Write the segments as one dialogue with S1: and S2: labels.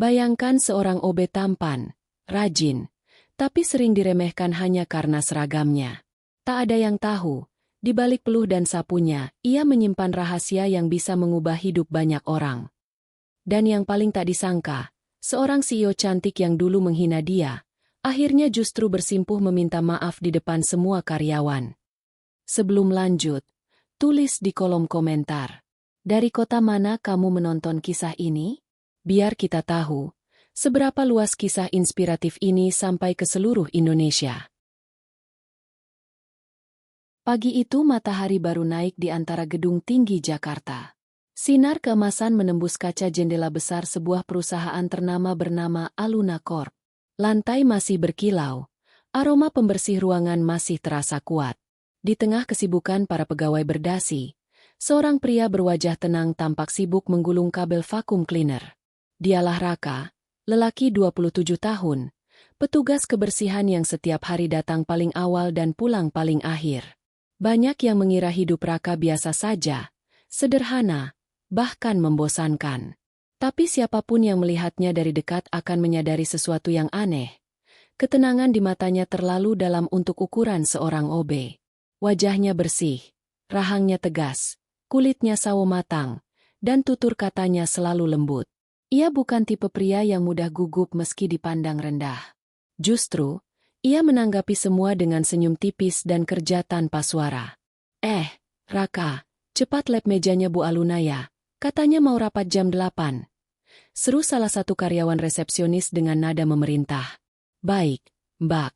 S1: Bayangkan seorang OB tampan, rajin, tapi sering diremehkan hanya karena seragamnya. Tak ada yang tahu, di balik peluh dan sapunya, ia menyimpan rahasia yang bisa mengubah hidup banyak orang. Dan yang paling tak disangka, seorang CEO cantik yang dulu menghina dia, akhirnya justru bersimpuh meminta maaf di depan semua karyawan. Sebelum lanjut, tulis di kolom komentar. Dari kota mana kamu menonton kisah ini? Biar kita tahu, seberapa luas kisah inspiratif ini sampai ke seluruh Indonesia. Pagi itu matahari baru naik di antara gedung tinggi Jakarta. Sinar keemasan menembus kaca jendela besar sebuah perusahaan ternama bernama Aluna Corp. Lantai masih berkilau, aroma pembersih ruangan masih terasa kuat. Di tengah kesibukan para pegawai berdasi, seorang pria berwajah tenang tampak sibuk menggulung kabel vakum cleaner. Dialah Raka, lelaki 27 tahun, petugas kebersihan yang setiap hari datang paling awal dan pulang paling akhir. Banyak yang mengira hidup Raka biasa saja, sederhana, bahkan membosankan. Tapi siapapun yang melihatnya dari dekat akan menyadari sesuatu yang aneh. Ketenangan di matanya terlalu dalam untuk ukuran seorang OB. Wajahnya bersih, rahangnya tegas, kulitnya sawo matang, dan tutur katanya selalu lembut. Ia bukan tipe pria yang mudah gugup meski dipandang rendah. Justru, ia menanggapi semua dengan senyum tipis dan kerja tanpa suara. Raka, cepat lap mejanya Bu Aluna ya, katanya mau rapat jam 8. Seru salah satu karyawan resepsionis dengan nada memerintah. Baik, Mbak.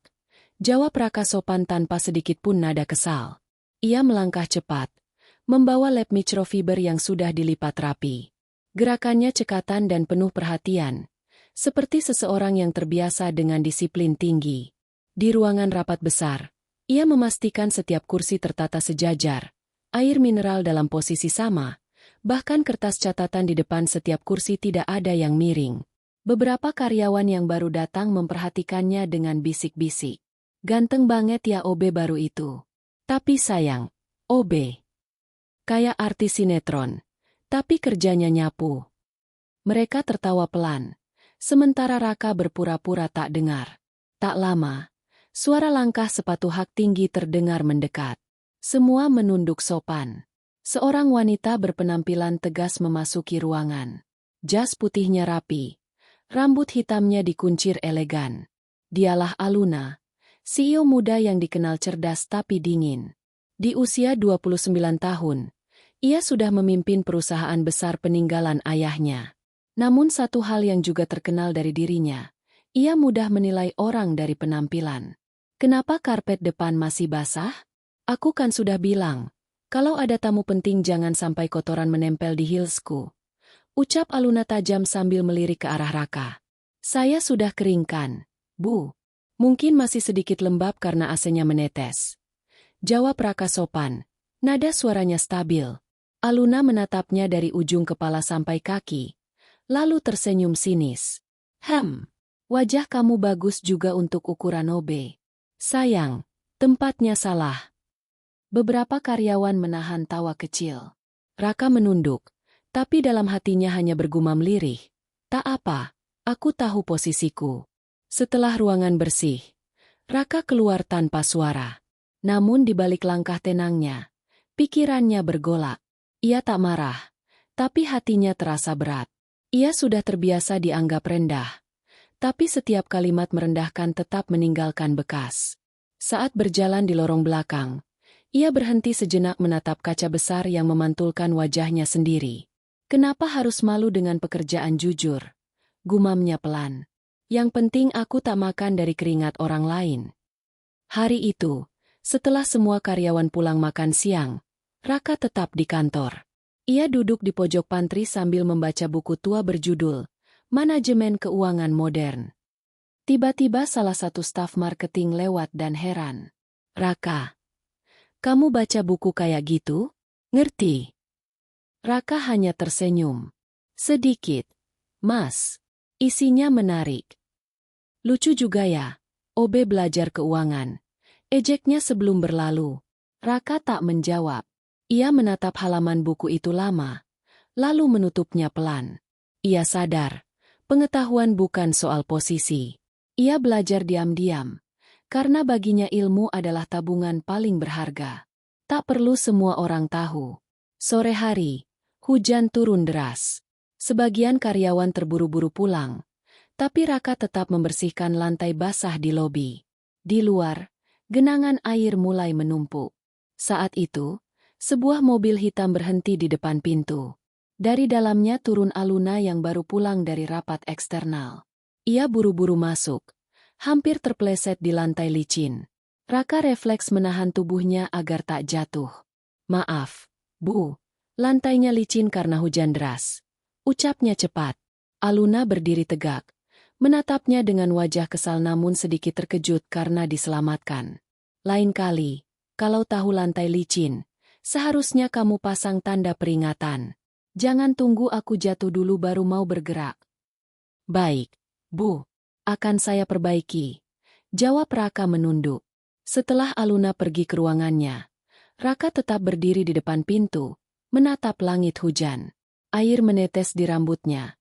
S1: Jawab Raka sopan tanpa sedikit pun nada kesal. Ia melangkah cepat, membawa lap microfiber yang sudah dilipat rapi. Gerakannya cekatan dan penuh perhatian, seperti seseorang yang terbiasa dengan disiplin tinggi. Di ruangan rapat besar, ia memastikan setiap kursi tertata sejajar, air mineral dalam posisi sama, bahkan kertas catatan di depan setiap kursi tidak ada yang miring. Beberapa karyawan yang baru datang memperhatikannya dengan bisik-bisik. Ganteng banget ya OB baru itu. Tapi sayang, OB. Kayak artis sinetron. Tapi kerjanya nyapu. Mereka tertawa pelan, sementara Raka berpura-pura tak dengar. Tak lama, suara langkah sepatu hak tinggi terdengar mendekat. Semua menunduk sopan. Seorang wanita berpenampilan tegas memasuki ruangan. Jas putihnya rapi, rambut hitamnya dikuncir elegan. Dialah Aluna, CEO muda yang dikenal cerdas tapi dingin. Di usia 29 tahun, ia sudah memimpin perusahaan besar peninggalan ayahnya. Namun satu hal yang juga terkenal dari dirinya, ia mudah menilai orang dari penampilan. Kenapa karpet depan masih basah? Aku kan sudah bilang, kalau ada tamu penting jangan sampai kotoran menempel di heelsku. Ucap Aluna tajam sambil melirik ke arah Raka. Saya sudah keringkan, Bu. Mungkin masih sedikit lembab karena AC-nya menetes. Jawab Raka sopan, nada suaranya stabil. Aluna menatapnya dari ujung kepala sampai kaki, lalu tersenyum sinis. Wajah kamu bagus juga untuk ukuran OB. Sayang, tempatnya salah. Beberapa karyawan menahan tawa kecil. Raka menunduk, tapi dalam hatinya hanya bergumam lirih. Tak apa, aku tahu posisiku. Setelah ruangan bersih, Raka keluar tanpa suara. Namun di balik langkah tenangnya, pikirannya bergolak. Ia tak marah, tapi hatinya terasa berat. Ia sudah terbiasa dianggap rendah, tapi setiap kalimat merendahkan tetap meninggalkan bekas. Saat berjalan di lorong belakang, ia berhenti sejenak menatap kaca besar yang memantulkan wajahnya sendiri. Kenapa harus malu dengan pekerjaan jujur? Gumamnya pelan. Yang penting aku tak makan dari keringat orang lain. Hari itu, setelah semua karyawan pulang makan siang, Raka tetap di kantor. Ia duduk di pojok pantry sambil membaca buku tua berjudul Manajemen Keuangan Modern. Tiba-tiba salah satu staf marketing lewat dan heran. Raka, kamu baca buku kayak gitu? Ngerti? Raka hanya tersenyum. Sedikit. Mas. Isinya menarik. Lucu juga ya, OB belajar keuangan. Ejeknya sebelum berlalu. Raka tak menjawab. Ia menatap halaman buku itu lama, lalu menutupnya pelan. Ia sadar Pengetahuan bukan soal posisi. Ia belajar diam-diam, karena baginya ilmu adalah tabungan paling berharga. Tak perlu semua orang tahu. Sore hari, hujan turun deras. Sebagian karyawan terburu-buru pulang, tapi Raka tetap membersihkan lantai basah di lobi. Di luar, genangan air mulai menumpuk. Saat itu, sebuah mobil hitam berhenti di depan pintu. Dari dalamnya turun Aluna yang baru pulang dari rapat eksternal. Ia buru-buru masuk, hampir terpeleset di lantai licin. Raka refleks menahan tubuhnya agar tak jatuh. "Maaf, Bu, lantainya licin karena hujan deras," ucapnya cepat. Aluna berdiri tegak, menatapnya dengan wajah kesal namun sedikit terkejut karena diselamatkan. "Lain kali, kalau tahu lantai licin, seharusnya kamu pasang tanda peringatan. Jangan tunggu aku jatuh dulu baru mau bergerak." "Baik, Bu, akan saya perbaiki," jawab Raka menunduk. Setelah Aluna pergi ke ruangannya, Raka tetap berdiri di depan pintu, menatap langit hujan. Air menetes di rambutnya,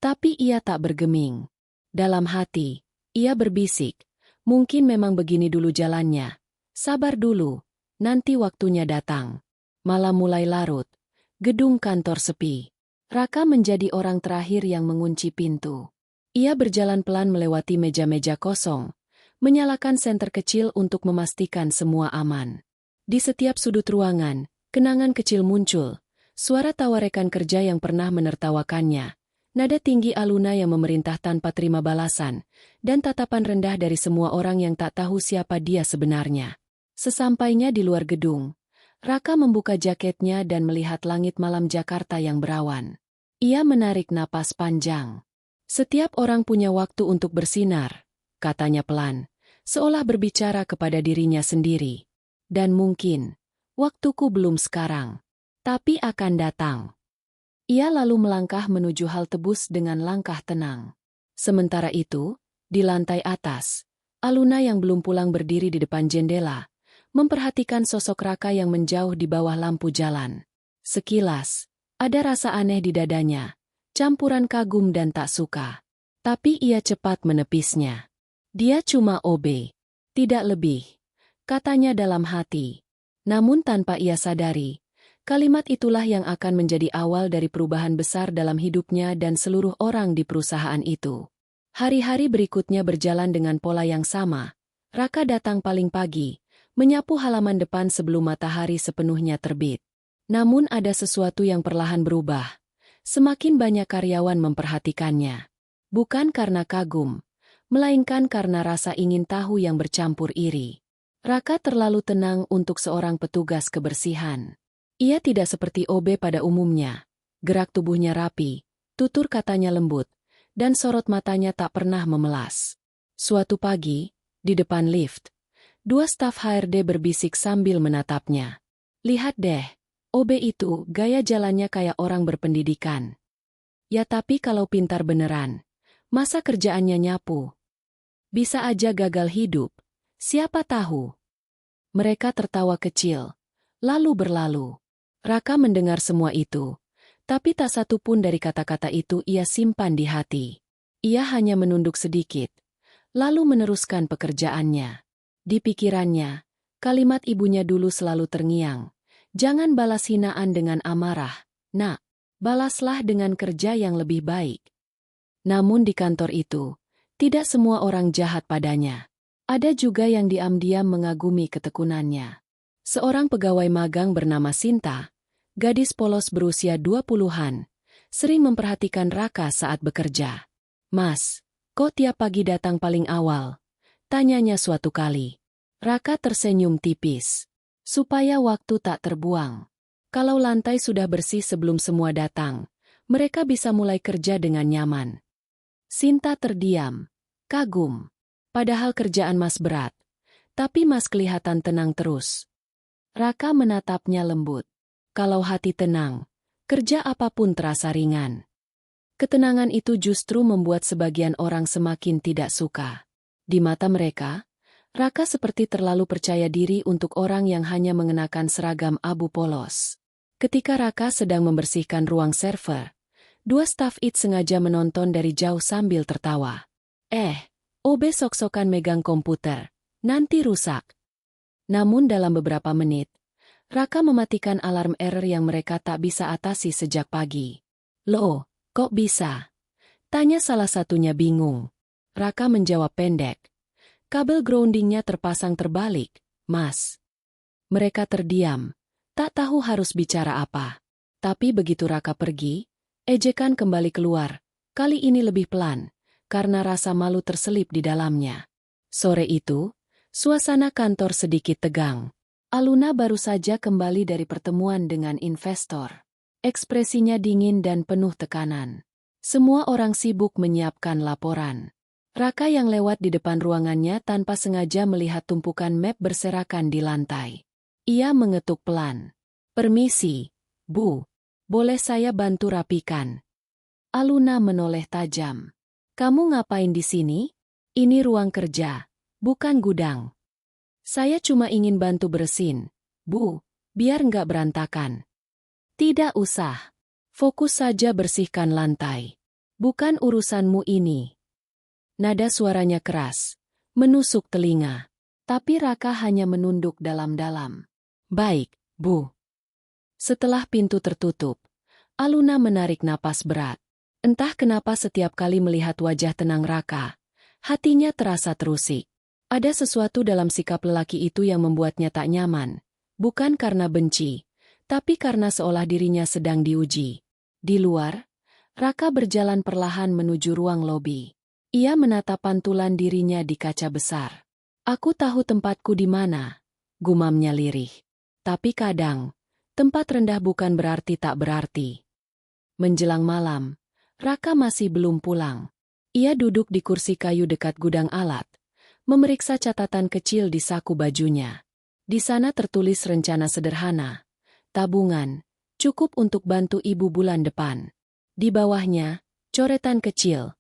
S1: tapi ia tak bergeming. Dalam hati, ia berbisik, mungkin memang begini dulu jalannya. Sabar dulu, nanti waktunya datang. Malam mulai larut, gedung kantor sepi. Raka menjadi orang terakhir yang mengunci pintu. Ia berjalan pelan melewati meja-meja kosong, menyalakan senter kecil untuk memastikan semua aman. Di setiap sudut ruangan, kenangan kecil muncul, suara tawa rekan kerja yang pernah menertawakannya, nada tinggi Aluna yang memerintah tanpa terima balasan, dan tatapan rendah dari semua orang yang tak tahu siapa dia sebenarnya. Sesampainya di luar gedung, Raka membuka jaketnya dan melihat langit malam Jakarta yang berawan. Ia menarik napas panjang. "Setiap orang punya waktu untuk bersinar," katanya pelan, seolah berbicara kepada dirinya sendiri. "Dan mungkin, waktuku belum sekarang, tapi akan datang." Ia lalu melangkah menuju hal tebus dengan langkah tenang. Sementara itu, di lantai atas, Aluna yang belum pulang berdiri di depan jendela, memperhatikan sosok Raka yang menjauh di bawah lampu jalan. Sekilas, ada rasa aneh di dadanya, campuran kagum dan tak suka. Tapi ia cepat menepisnya. "Dia cuma OB, tidak lebih," katanya dalam hati. Namun tanpa ia sadari, kalimat itulah yang akan menjadi awal dari perubahan besar dalam hidupnya dan seluruh orang di perusahaan itu. Hari-hari berikutnya berjalan dengan pola yang sama. Raka datang paling pagi, menyapu halaman depan sebelum matahari sepenuhnya terbit. Namun ada sesuatu yang perlahan berubah. Semakin banyak karyawan memperhatikannya. Bukan karena kagum, melainkan karena rasa ingin tahu yang bercampur iri. Raka terlalu tenang untuk seorang petugas kebersihan. Ia tidak seperti OB pada umumnya. Gerak tubuhnya rapi, tutur katanya lembut, dan sorot matanya tak pernah memelas. Suatu pagi, di depan lift, dua staf HRD berbisik sambil menatapnya. "Lihat deh, OB itu gaya jalannya kayak orang berpendidikan. Ya tapi kalau pintar beneran, masa kerjaannya nyapu? Bisa aja gagal hidup, siapa tahu." Mereka tertawa kecil, lalu berlalu. Raka mendengar semua itu, tapi tak satu pun dari kata-kata itu ia simpan di hati. Ia hanya menunduk sedikit, lalu meneruskan pekerjaannya. Di pikirannya, kalimat ibunya dulu selalu terngiang. "Jangan balas hinaan dengan amarah, Nak. Balaslah dengan kerja yang lebih baik." Namun di kantor itu, tidak semua orang jahat padanya. Ada juga yang diam-diam mengagumi ketekunannya. Seorang pegawai magang bernama Sinta, gadis polos berusia 20-an, sering memperhatikan Raka saat bekerja. "Mas, kok tiap pagi datang paling awal?" tanyanya suatu kali. Raka tersenyum tipis. "Supaya waktu tak terbuang. Kalau lantai sudah bersih sebelum semua datang, mereka bisa mulai kerja dengan nyaman." Sinta terdiam, kagum. Padahal kerjaan Mas berat. Tapi Mas kelihatan tenang terus. Raka menatapnya lembut. Kalau hati tenang, kerja apapun terasa ringan. Ketenangan itu justru membuat sebagian orang semakin tidak suka. Di mata mereka, Raka seperti terlalu percaya diri untuk orang yang hanya mengenakan seragam abu polos. Ketika Raka sedang membersihkan ruang server, Dua staf IT sengaja menonton dari jauh sambil tertawa. OB sok-sokan megang komputer, nanti rusak. Namun dalam beberapa menit, Raka mematikan alarm error yang mereka tak bisa atasi sejak pagi. Loh, kok bisa? Tanya salah satunya bingung. Raka menjawab pendek. Kabel groundingnya terpasang terbalik, Mas. Mereka terdiam, tak tahu harus bicara apa. Tapi begitu Raka pergi, ejekan kembali keluar, kali ini lebih pelan, karena rasa malu terselip di dalamnya. Sore itu, suasana kantor sedikit tegang. Aluna baru saja kembali dari pertemuan dengan investor. Ekspresinya dingin dan penuh tekanan. Semua orang sibuk menyiapkan laporan. Raka yang lewat di depan ruangannya tanpa sengaja melihat tumpukan map berserakan di lantai. Ia mengetuk pelan. Permisi, Bu. Boleh saya bantu rapikan? Aluna menoleh tajam. Kamu ngapain di sini? Ini ruang kerja, bukan gudang. Saya cuma ingin bantu bersin, Bu, biar nggak berantakan. Tidak usah. Fokus saja bersihkan lantai. Bukan urusanmu ini. Nada suaranya keras, menusuk telinga. Tapi Raka hanya menunduk dalam-dalam. Baik, Bu. Setelah pintu tertutup, Aluna menarik napas berat. Entah kenapa setiap kali melihat wajah tenang Raka, hatinya terasa terusik. Ada sesuatu dalam sikap lelaki itu yang membuatnya tak nyaman. Bukan karena benci, tapi karena seolah dirinya sedang diuji. Di luar, Raka berjalan perlahan menuju ruang lobi. Ia menatap pantulan dirinya di kaca besar. Aku tahu tempatku di mana, gumamnya lirih. Tapi kadang, tempat rendah bukan berarti tak berarti. Menjelang malam, Raka masih belum pulang. Ia duduk di kursi kayu dekat gudang alat, memeriksa catatan kecil di saku bajunya. Di sana tertulis rencana sederhana. Tabungan, cukup untuk bantu ibu bulan depan. Di bawahnya, coretan kecil.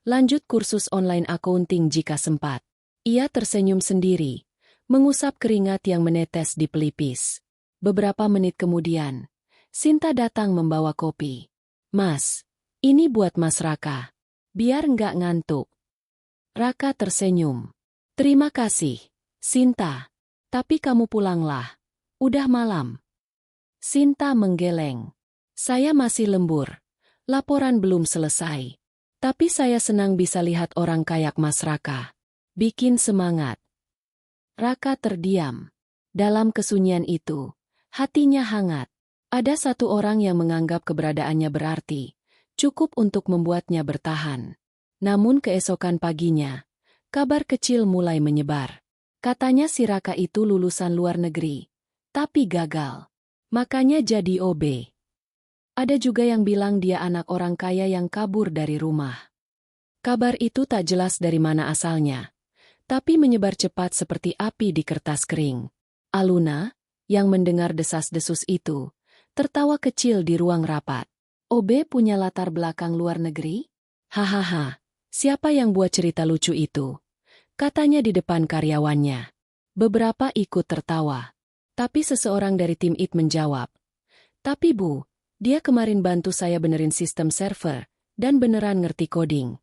S1: Lanjut kursus online accounting jika sempat. Ia tersenyum sendiri, mengusap keringat yang menetes di pelipis. Beberapa menit kemudian, Sinta datang membawa kopi. Mas, ini buat Mas Raka. Biar nggak ngantuk. Raka tersenyum. Terima kasih, Sinta. Tapi kamu pulanglah. Udah malam. Sinta menggeleng. Saya masih lembur. Laporan belum selesai. Tapi saya senang bisa lihat orang kayak Mas Raka. Bikin semangat. Raka terdiam. Dalam kesunyian itu, hatinya hangat. Ada satu orang yang menganggap keberadaannya berarti, cukup untuk membuatnya bertahan. Namun keesokan paginya, kabar kecil mulai menyebar. Katanya si Raka itu lulusan luar negeri, tapi gagal. Makanya jadi OB. Ada juga yang bilang dia anak orang kaya yang kabur dari rumah. Kabar itu tak jelas dari mana asalnya, tapi menyebar cepat seperti api di kertas kering. Aluna, yang mendengar desas-desus itu, tertawa kecil di ruang rapat. OB punya latar belakang luar negeri? Hahaha, siapa yang buat cerita lucu itu? Katanya di depan karyawannya. Beberapa ikut tertawa. Tapi seseorang dari tim IT menjawab. Tapi Bu, dia kemarin bantu saya benerin sistem server, dan beneran ngerti coding.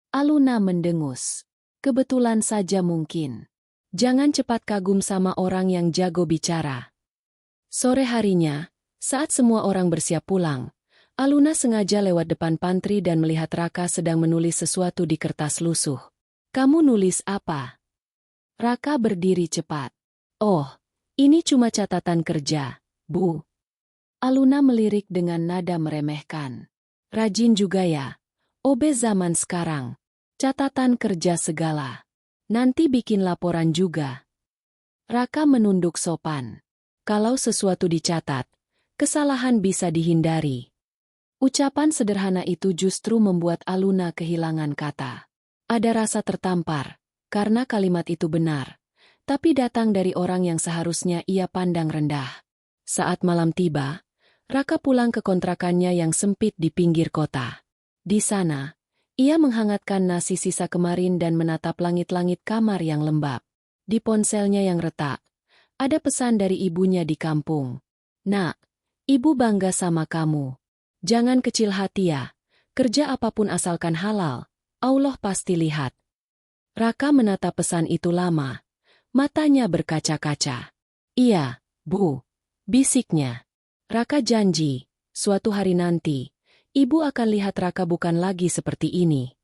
S1: Aluna mendengus. Kebetulan saja mungkin. Jangan cepat kagum sama orang yang jago bicara. Sore harinya, saat semua orang bersiap pulang, Aluna sengaja lewat depan pantry dan melihat Raka sedang menulis sesuatu di kertas lusuh. Kamu nulis apa? Raka berdiri cepat. Oh, ini cuma catatan kerja, Bu. Aluna melirik dengan nada meremehkan. Rajin juga ya. OB zaman sekarang. Catatan kerja segala. Nanti bikin laporan juga. Raka menunduk sopan. Kalau sesuatu dicatat, kesalahan bisa dihindari. Ucapan sederhana itu justru membuat Aluna kehilangan kata. Ada rasa tertampar, karena kalimat itu benar, tapi datang dari orang yang seharusnya ia pandang rendah. Saat malam tiba, Raka pulang ke kontrakannya yang sempit di pinggir kota. Di sana, ia menghangatkan nasi sisa kemarin dan menatap langit-langit kamar yang lembab. Di ponselnya yang retak, ada pesan dari ibunya di kampung. Nak, ibu bangga sama kamu. Jangan kecil hati ya, Kerja apapun asalkan halal, Allah pasti lihat. Raka menatap pesan itu lama. Matanya berkaca-kaca. Iya, Bu. Bisiknya. Raka janji, suatu hari nanti, Ibu akan lihat Raka bukan lagi seperti ini.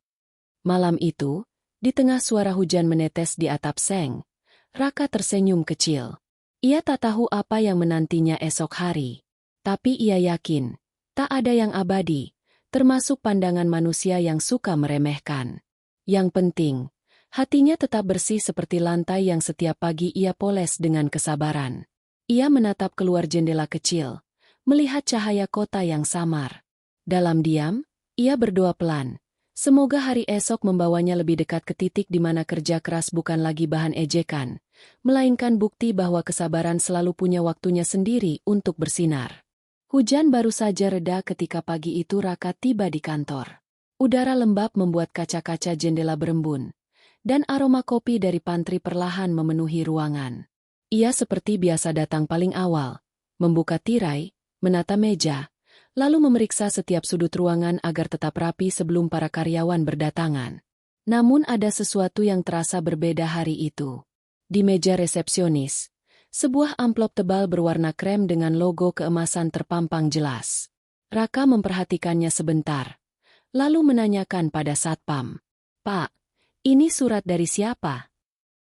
S1: Malam itu, di tengah suara hujan menetes di atap seng, Raka tersenyum kecil. Ia tak tahu apa yang menantinya esok hari. Tapi ia yakin, tak ada yang abadi, termasuk pandangan manusia yang suka meremehkan. Yang penting, hatinya tetap bersih seperti lantai yang setiap pagi ia poles dengan kesabaran. Ia menatap keluar jendela kecil, melihat cahaya kota yang samar. Dalam diam, ia berdoa pelan. Semoga hari esok membawanya lebih dekat ke titik di mana kerja keras bukan lagi bahan ejekan, melainkan bukti bahwa kesabaran selalu punya waktunya sendiri untuk bersinar. Hujan baru saja reda ketika pagi itu Raka tiba di kantor. Udara lembab membuat kaca-kaca jendela berembun, dan aroma kopi dari pantry perlahan memenuhi ruangan. Ia seperti biasa datang paling awal, membuka tirai, menata meja, lalu memeriksa setiap sudut ruangan agar tetap rapi sebelum para karyawan berdatangan. Namun ada sesuatu yang terasa berbeda hari itu. Di meja resepsionis, sebuah amplop tebal berwarna krem dengan logo keemasan terpampang jelas. Raka memperhatikannya sebentar, lalu menanyakan pada satpam. "Pak, ini surat dari siapa?"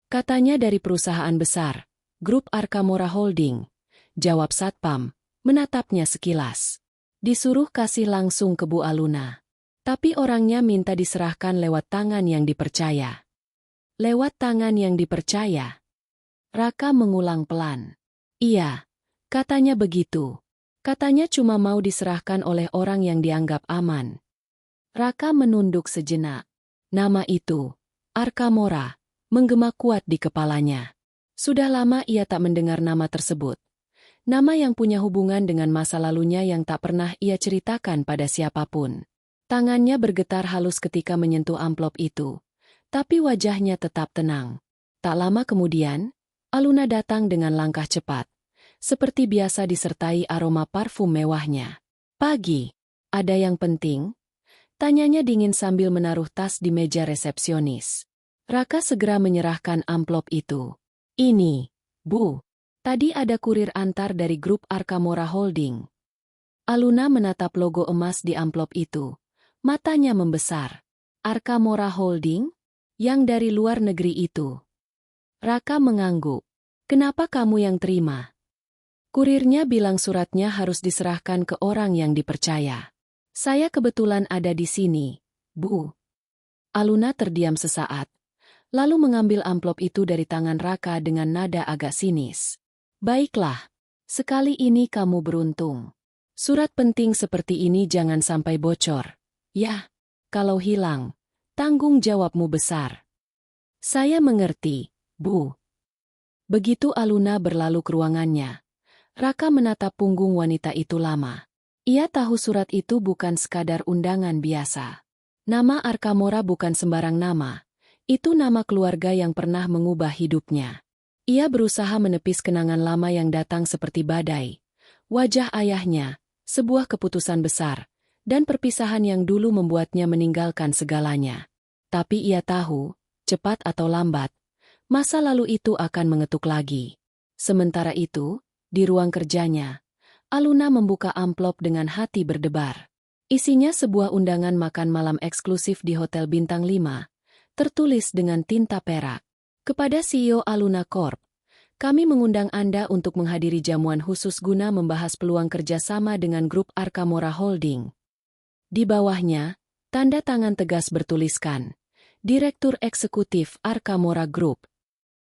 S1: Katanya dari perusahaan besar, Grup Arkamora Holding. Jawab satpam, menatapnya sekilas. Disuruh kasih langsung ke Bu Aluna. Tapi orangnya minta diserahkan lewat tangan yang dipercaya. Lewat tangan yang dipercaya? Raka mengulang pelan. Iya, katanya begitu. Katanya cuma mau diserahkan oleh orang yang dianggap aman. Raka menunduk sejenak. Nama itu, Arkamora, menggema kuat di kepalanya. Sudah lama ia tak mendengar nama tersebut. Nama yang punya hubungan dengan masa lalunya yang tak pernah ia ceritakan pada siapapun. Tangannya bergetar halus ketika menyentuh amplop itu. Tapi wajahnya tetap tenang. Tak lama kemudian, Aluna datang dengan langkah cepat. Seperti biasa disertai aroma parfum mewahnya. "Pagi, ada yang penting?" Tanyanya dingin sambil menaruh tas di meja resepsionis. Raka segera menyerahkan amplop itu. "Ini, Bu. Tadi ada kurir antar dari grup Arkamora Holding." Aluna menatap logo emas di amplop itu. Matanya membesar. "Arkamora Holding? Yang dari luar negeri itu?" Raka mengangguk. "Kenapa kamu yang terima?" Kurirnya bilang suratnya harus diserahkan ke orang yang dipercaya. "Saya kebetulan ada di sini, Bu." Aluna terdiam sesaat, lalu mengambil amplop itu dari tangan Raka dengan nada agak sinis. "Baiklah, sekali ini kamu beruntung. Surat penting seperti ini jangan sampai bocor. Ya, kalau hilang, tanggung jawabmu besar." "Saya mengerti, Bu." Begitu Aluna berlalu ke ruangannya, Raka menatap punggung wanita itu lama. Ia tahu surat itu bukan sekadar undangan biasa. Nama Arkamora bukan sembarang nama. Itu nama keluarga yang pernah mengubah hidupnya. Ia berusaha menepis kenangan lama yang datang seperti badai. Wajah ayahnya, sebuah keputusan besar, dan perpisahan yang dulu membuatnya meninggalkan segalanya. Tapi ia tahu, cepat atau lambat, masa lalu itu akan mengetuk lagi. Sementara itu, di ruang kerjanya, Aluna membuka amplop dengan hati berdebar. Isinya sebuah undangan makan malam eksklusif di Hotel Bintang 5, tertulis dengan tinta perak. "Kepada CEO Aluna Corp, kami mengundang Anda untuk menghadiri jamuan khusus guna membahas peluang kerjasama dengan grup Arkamora Holding." Di bawahnya, tanda tangan tegas bertuliskan, Direktur Eksekutif Arkamora Group.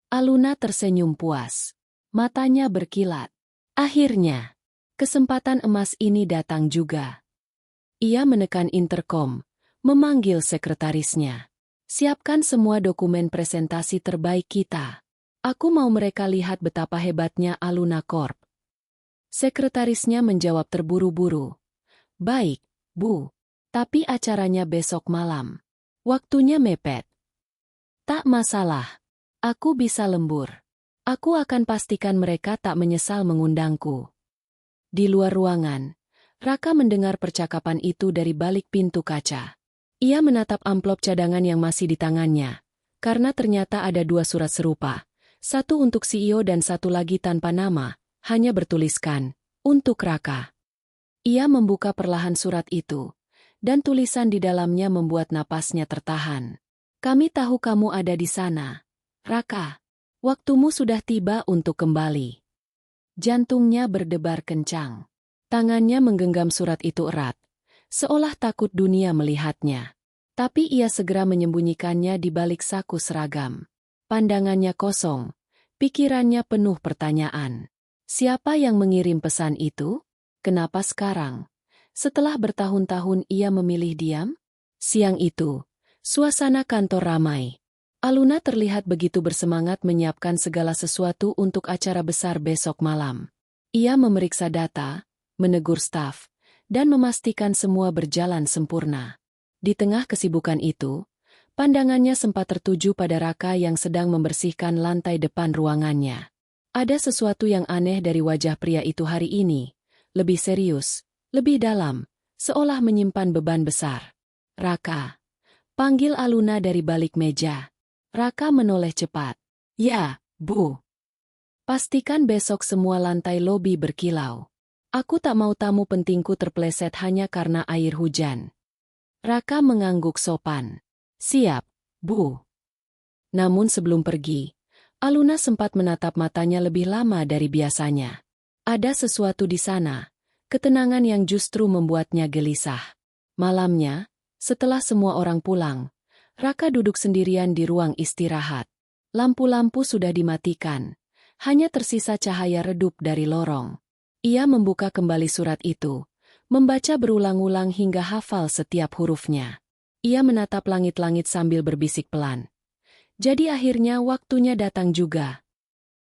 S1: Aluna tersenyum puas. Matanya berkilat. Akhirnya, kesempatan emas ini datang juga. Ia menekan interkom, memanggil sekretarisnya. "Siapkan semua dokumen presentasi terbaik kita. Aku mau mereka lihat betapa hebatnya Aluna Corp." Sekretarisnya menjawab terburu-buru. "Baik, Bu. Tapi acaranya besok malam. Waktunya mepet." "Tak masalah. Aku bisa lembur. Aku akan pastikan mereka tak menyesal mengundangku." Di luar ruangan, Raka mendengar percakapan itu dari balik pintu kaca. Ia menatap amplop cadangan yang masih di tangannya, karena ternyata ada 2 surat serupa, satu untuk CEO dan satu lagi tanpa nama, hanya bertuliskan, untuk Raka. Ia membuka perlahan surat itu, dan tulisan di dalamnya membuat napasnya tertahan. Kami tahu kamu ada di sana, Raka. Waktumu sudah tiba untuk kembali. Jantungnya berdebar kencang. Tangannya menggenggam surat itu erat, seolah takut dunia melihatnya. Tapi ia segera menyembunyikannya di balik saku seragam. Pandangannya kosong, pikirannya penuh pertanyaan. Siapa yang mengirim pesan itu? Kenapa sekarang? Setelah bertahun-tahun ia memilih diam? Siang itu, suasana kantor ramai. Aluna terlihat begitu bersemangat menyiapkan segala sesuatu untuk acara besar besok malam. Ia memeriksa data, menegur staf, dan memastikan semua berjalan sempurna. Di tengah kesibukan itu, pandangannya sempat tertuju pada Raka yang sedang membersihkan lantai depan ruangannya. Ada sesuatu yang aneh dari wajah pria itu hari ini, lebih serius, lebih dalam, seolah menyimpan beban besar. Raka, panggil Aluna dari balik meja. Raka menoleh cepat. Ya, Bu. Pastikan besok semua lantai lobi berkilau. Aku tak mau tamu pentingku terpleset hanya karena air hujan. Raka mengangguk sopan. Siap, Bu. Namun sebelum pergi, Aluna sempat menatap matanya lebih lama dari biasanya. Ada sesuatu di sana, ketenangan yang justru membuatnya gelisah. Malamnya, setelah semua orang pulang, Raka duduk sendirian di ruang istirahat. Lampu-lampu sudah dimatikan, hanya tersisa cahaya redup dari lorong. Ia membuka kembali surat itu, membaca berulang-ulang hingga hafal setiap hurufnya. Ia menatap langit-langit sambil berbisik pelan. Jadi akhirnya waktunya datang juga.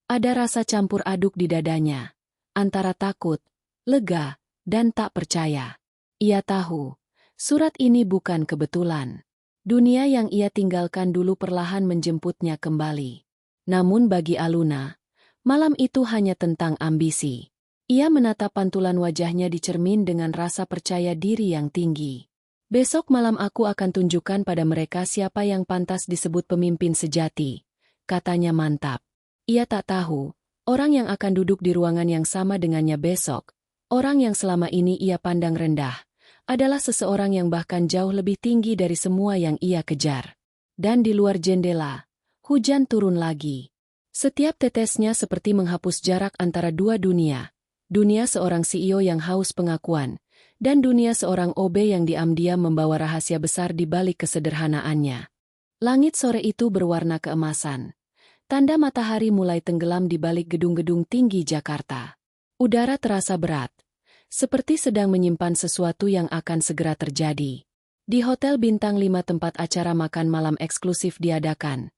S1: Ada rasa campur aduk di dadanya, antara takut, lega, dan tak percaya. Ia tahu, surat ini bukan kebetulan. Dunia yang ia tinggalkan dulu perlahan menjemputnya kembali. Namun bagi Aluna, malam itu hanya tentang ambisi. Ia menatap pantulan wajahnya di cermin dengan rasa percaya diri yang tinggi. Besok malam aku akan tunjukkan pada mereka siapa yang pantas disebut pemimpin sejati, katanya mantap. Ia tak tahu, orang yang akan duduk di ruangan yang sama dengannya besok, orang yang selama ini ia pandang rendah, adalah seseorang yang bahkan jauh lebih tinggi dari semua yang ia kejar. Dan di luar jendela, hujan turun lagi. Setiap tetesnya seperti menghapus jarak antara dua dunia. Dunia seorang CEO yang haus pengakuan, dan dunia seorang OB yang diam-diam membawa rahasia besar di balik kesederhanaannya. Langit sore itu berwarna keemasan. Tanda matahari mulai tenggelam di balik gedung-gedung tinggi Jakarta. Udara terasa berat, seperti sedang menyimpan sesuatu yang akan segera terjadi. Di Hotel Bintang 5 tempat acara makan malam eksklusif diadakan,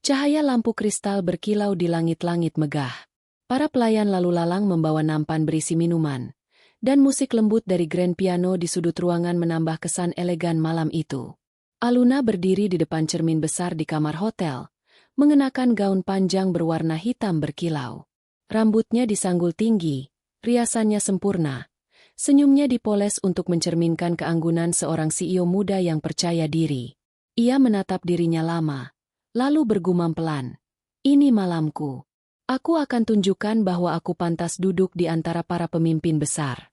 S1: cahaya lampu kristal berkilau di langit-langit megah. Para pelayan lalu lalang membawa nampan berisi minuman, dan musik lembut dari grand piano di sudut ruangan menambah kesan elegan malam itu. Aluna berdiri di depan cermin besar di kamar hotel, mengenakan gaun panjang berwarna hitam berkilau. Rambutnya disanggul tinggi, riasannya sempurna. Senyumnya dipoles untuk mencerminkan keanggunan seorang CEO muda yang percaya diri. Ia menatap dirinya lama, lalu bergumam pelan. Ini malamku. Aku akan tunjukkan bahwa aku pantas duduk di antara para pemimpin besar.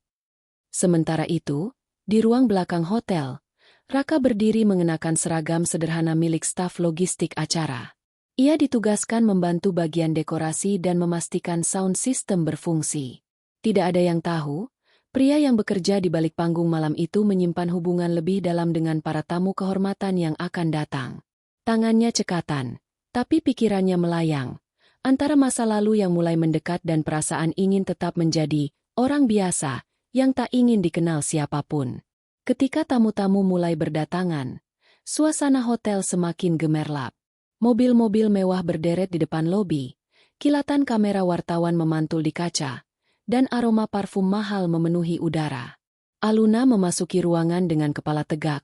S1: Sementara itu, di ruang belakang hotel, Raka berdiri mengenakan seragam sederhana milik staf logistik acara. Ia ditugaskan membantu bagian dekorasi dan memastikan sound system berfungsi. Tidak ada yang tahu, pria yang bekerja di balik panggung malam itu menyimpan hubungan lebih dalam dengan para tamu kehormatan yang akan datang. Tangannya cekatan, tapi pikirannya melayang, antara masa lalu yang mulai mendekat dan perasaan ingin tetap menjadi orang biasa yang tak ingin dikenal siapapun. Ketika tamu-tamu mulai berdatangan, suasana hotel semakin gemerlap. Mobil-mobil mewah berderet di depan lobi, kilatan kamera wartawan memantul di kaca, dan aroma parfum mahal memenuhi udara. Aluna memasuki ruangan dengan kepala tegak,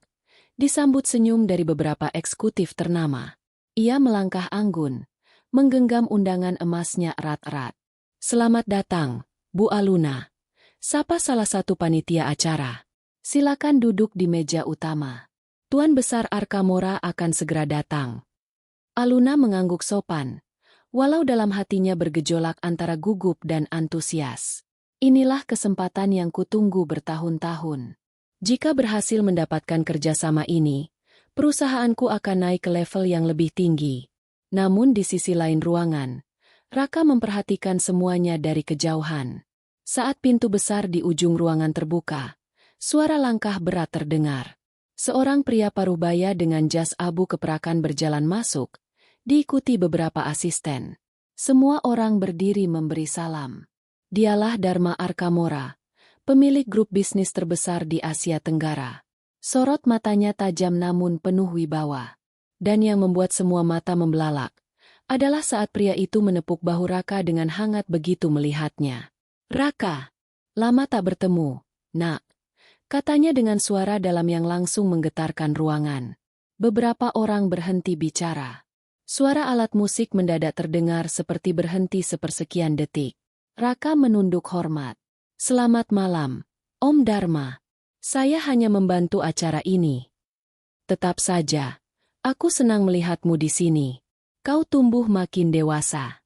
S1: disambut senyum dari beberapa eksekutif ternama. Ia melangkah anggun, menggenggam undangan emasnya erat-erat. Selamat datang, Bu Aluna. Sapa salah satu panitia acara. Silakan duduk di meja utama. Tuan Besar Arkamora akan segera datang. Aluna mengangguk sopan, walau dalam hatinya bergejolak antara gugup dan antusias. Inilah kesempatan yang kutunggu bertahun-tahun. Jika berhasil mendapatkan kerjasama ini, perusahaanku akan naik ke level yang lebih tinggi. Namun di sisi lain ruangan, Raka memperhatikan semuanya dari kejauhan. Saat pintu besar di ujung ruangan terbuka, suara langkah berat terdengar. Seorang pria parubaya dengan jas abu keperakan berjalan masuk, diikuti beberapa asisten. Semua orang berdiri memberi salam. Dialah Dharma Arkamora, pemilik grup bisnis terbesar di Asia Tenggara. Sorot matanya tajam namun penuh wibawa. Dan yang membuat semua mata membelalak adalah saat pria itu menepuk bahu Raka dengan hangat begitu melihatnya. "Raka, lama tak bertemu, nak," katanya dengan suara dalam yang langsung menggetarkan ruangan. Beberapa orang berhenti bicara. Suara alat musik mendadak terdengar seperti berhenti sepersekian detik. Raka menunduk hormat. "Selamat malam, Om Dharma. Saya hanya membantu acara ini." "Tetap saja, aku senang melihatmu di sini. Kau tumbuh makin dewasa."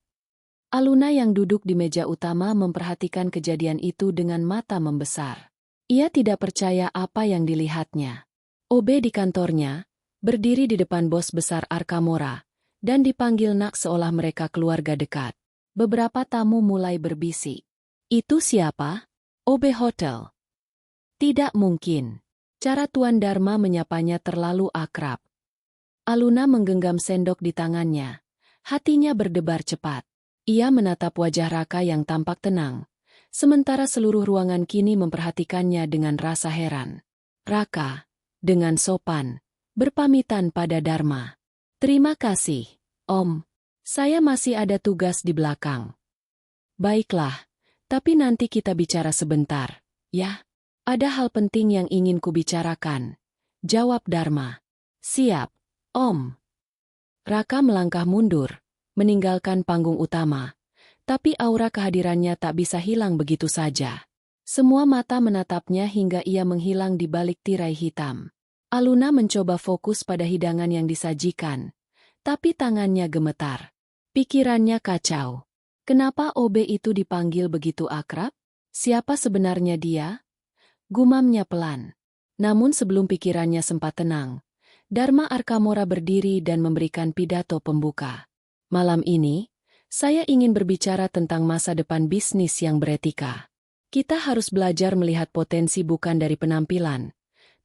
S1: Aluna yang duduk di meja utama memperhatikan kejadian itu dengan mata membesar. Ia tidak percaya apa yang dilihatnya. OB di kantornya, berdiri di depan bos besar Arkamora, dan dipanggil nak seolah mereka keluarga dekat. Beberapa tamu mulai berbisik. "Itu siapa? OB Hotel." "Tidak mungkin." Cara Tuan Dharma menyapanya terlalu akrab. Aluna menggenggam sendok di tangannya. Hatinya berdebar cepat. Ia menatap wajah Raka yang tampak tenang, sementara seluruh ruangan kini memperhatikannya dengan rasa heran. Raka, dengan sopan, berpamitan pada Dharma. "Terima kasih, Om. Saya masih ada tugas di belakang." "Baiklah, tapi nanti kita bicara sebentar, ya? Ada hal penting yang ingin kubicarakan," jawab Dharma. "Siap, Om." Raka melangkah mundur, meninggalkan panggung utama, tapi aura kehadirannya tak bisa hilang begitu saja. Semua mata menatapnya hingga ia menghilang di balik tirai hitam. Aluna mencoba fokus pada hidangan yang disajikan, tapi tangannya gemetar. Pikirannya kacau. Kenapa OB itu dipanggil begitu akrab? Siapa sebenarnya dia? Gumamnya pelan. Namun sebelum pikirannya sempat tenang, Dharma Arkamora berdiri dan memberikan pidato pembuka. "Malam ini, saya ingin berbicara tentang masa depan bisnis yang beretika. Kita harus belajar melihat potensi bukan dari penampilan,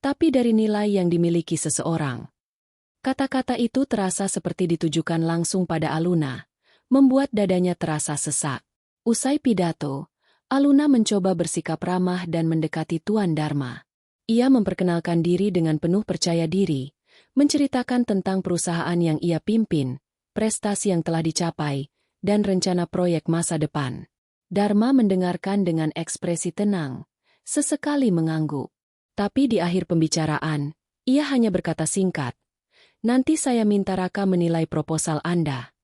S1: tapi dari nilai yang dimiliki seseorang." Kata-kata itu terasa seperti ditujukan langsung pada Aluna, membuat dadanya terasa sesak. Usai pidato, Aluna mencoba bersikap ramah dan mendekati Tuan Dharma. Ia memperkenalkan diri dengan penuh percaya diri, menceritakan tentang perusahaan yang ia pimpin, prestasi yang telah dicapai, dan rencana proyek masa depan. Dharma mendengarkan dengan ekspresi tenang, sesekali mengangguk. Tapi di akhir pembicaraan, ia hanya berkata singkat, "Nanti saya minta Raka menilai proposal Anda."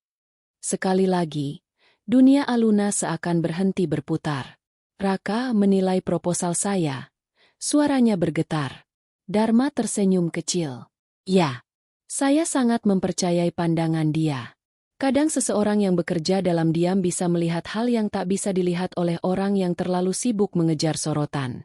S1: Sekali lagi, dunia Aluna seakan berhenti berputar. "Raka menilai proposal saya." Suaranya bergetar. Dharma tersenyum kecil. "Ya, saya sangat mempercayai pandangan dia. Kadang seseorang yang bekerja dalam diam bisa melihat hal yang tak bisa dilihat oleh orang yang terlalu sibuk mengejar sorotan."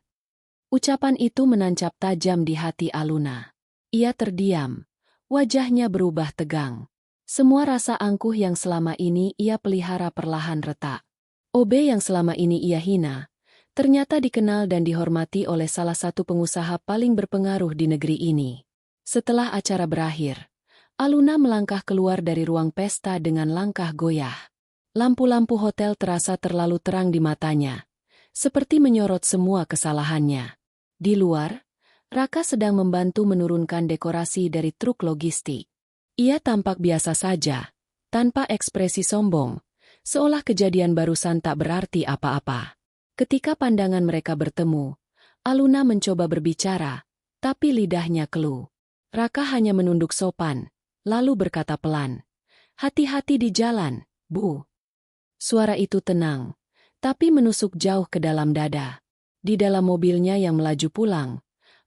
S1: Ucapan itu menancap tajam di hati Aluna. Ia terdiam, wajahnya berubah tegang. Semua rasa angkuh yang selama ini ia pelihara perlahan retak. OB yang selama ini ia hina, ternyata dikenal dan dihormati oleh salah satu pengusaha paling berpengaruh di negeri ini. Setelah acara berakhir, Aluna melangkah keluar dari ruang pesta dengan langkah goyah. Lampu-lampu hotel terasa terlalu terang di matanya, seperti menyorot semua kesalahannya. Di luar, Raka sedang membantu menurunkan dekorasi dari truk logistik. Ia tampak biasa saja, tanpa ekspresi sombong, seolah kejadian barusan tak berarti apa-apa. Ketika pandangan mereka bertemu, Aluna mencoba berbicara, tapi lidahnya keluh. Raka hanya menunduk sopan, lalu berkata pelan, "Hati-hati di jalan, Bu." Suara itu tenang, tapi menusuk jauh ke dalam dada. Di dalam mobilnya yang melaju pulang,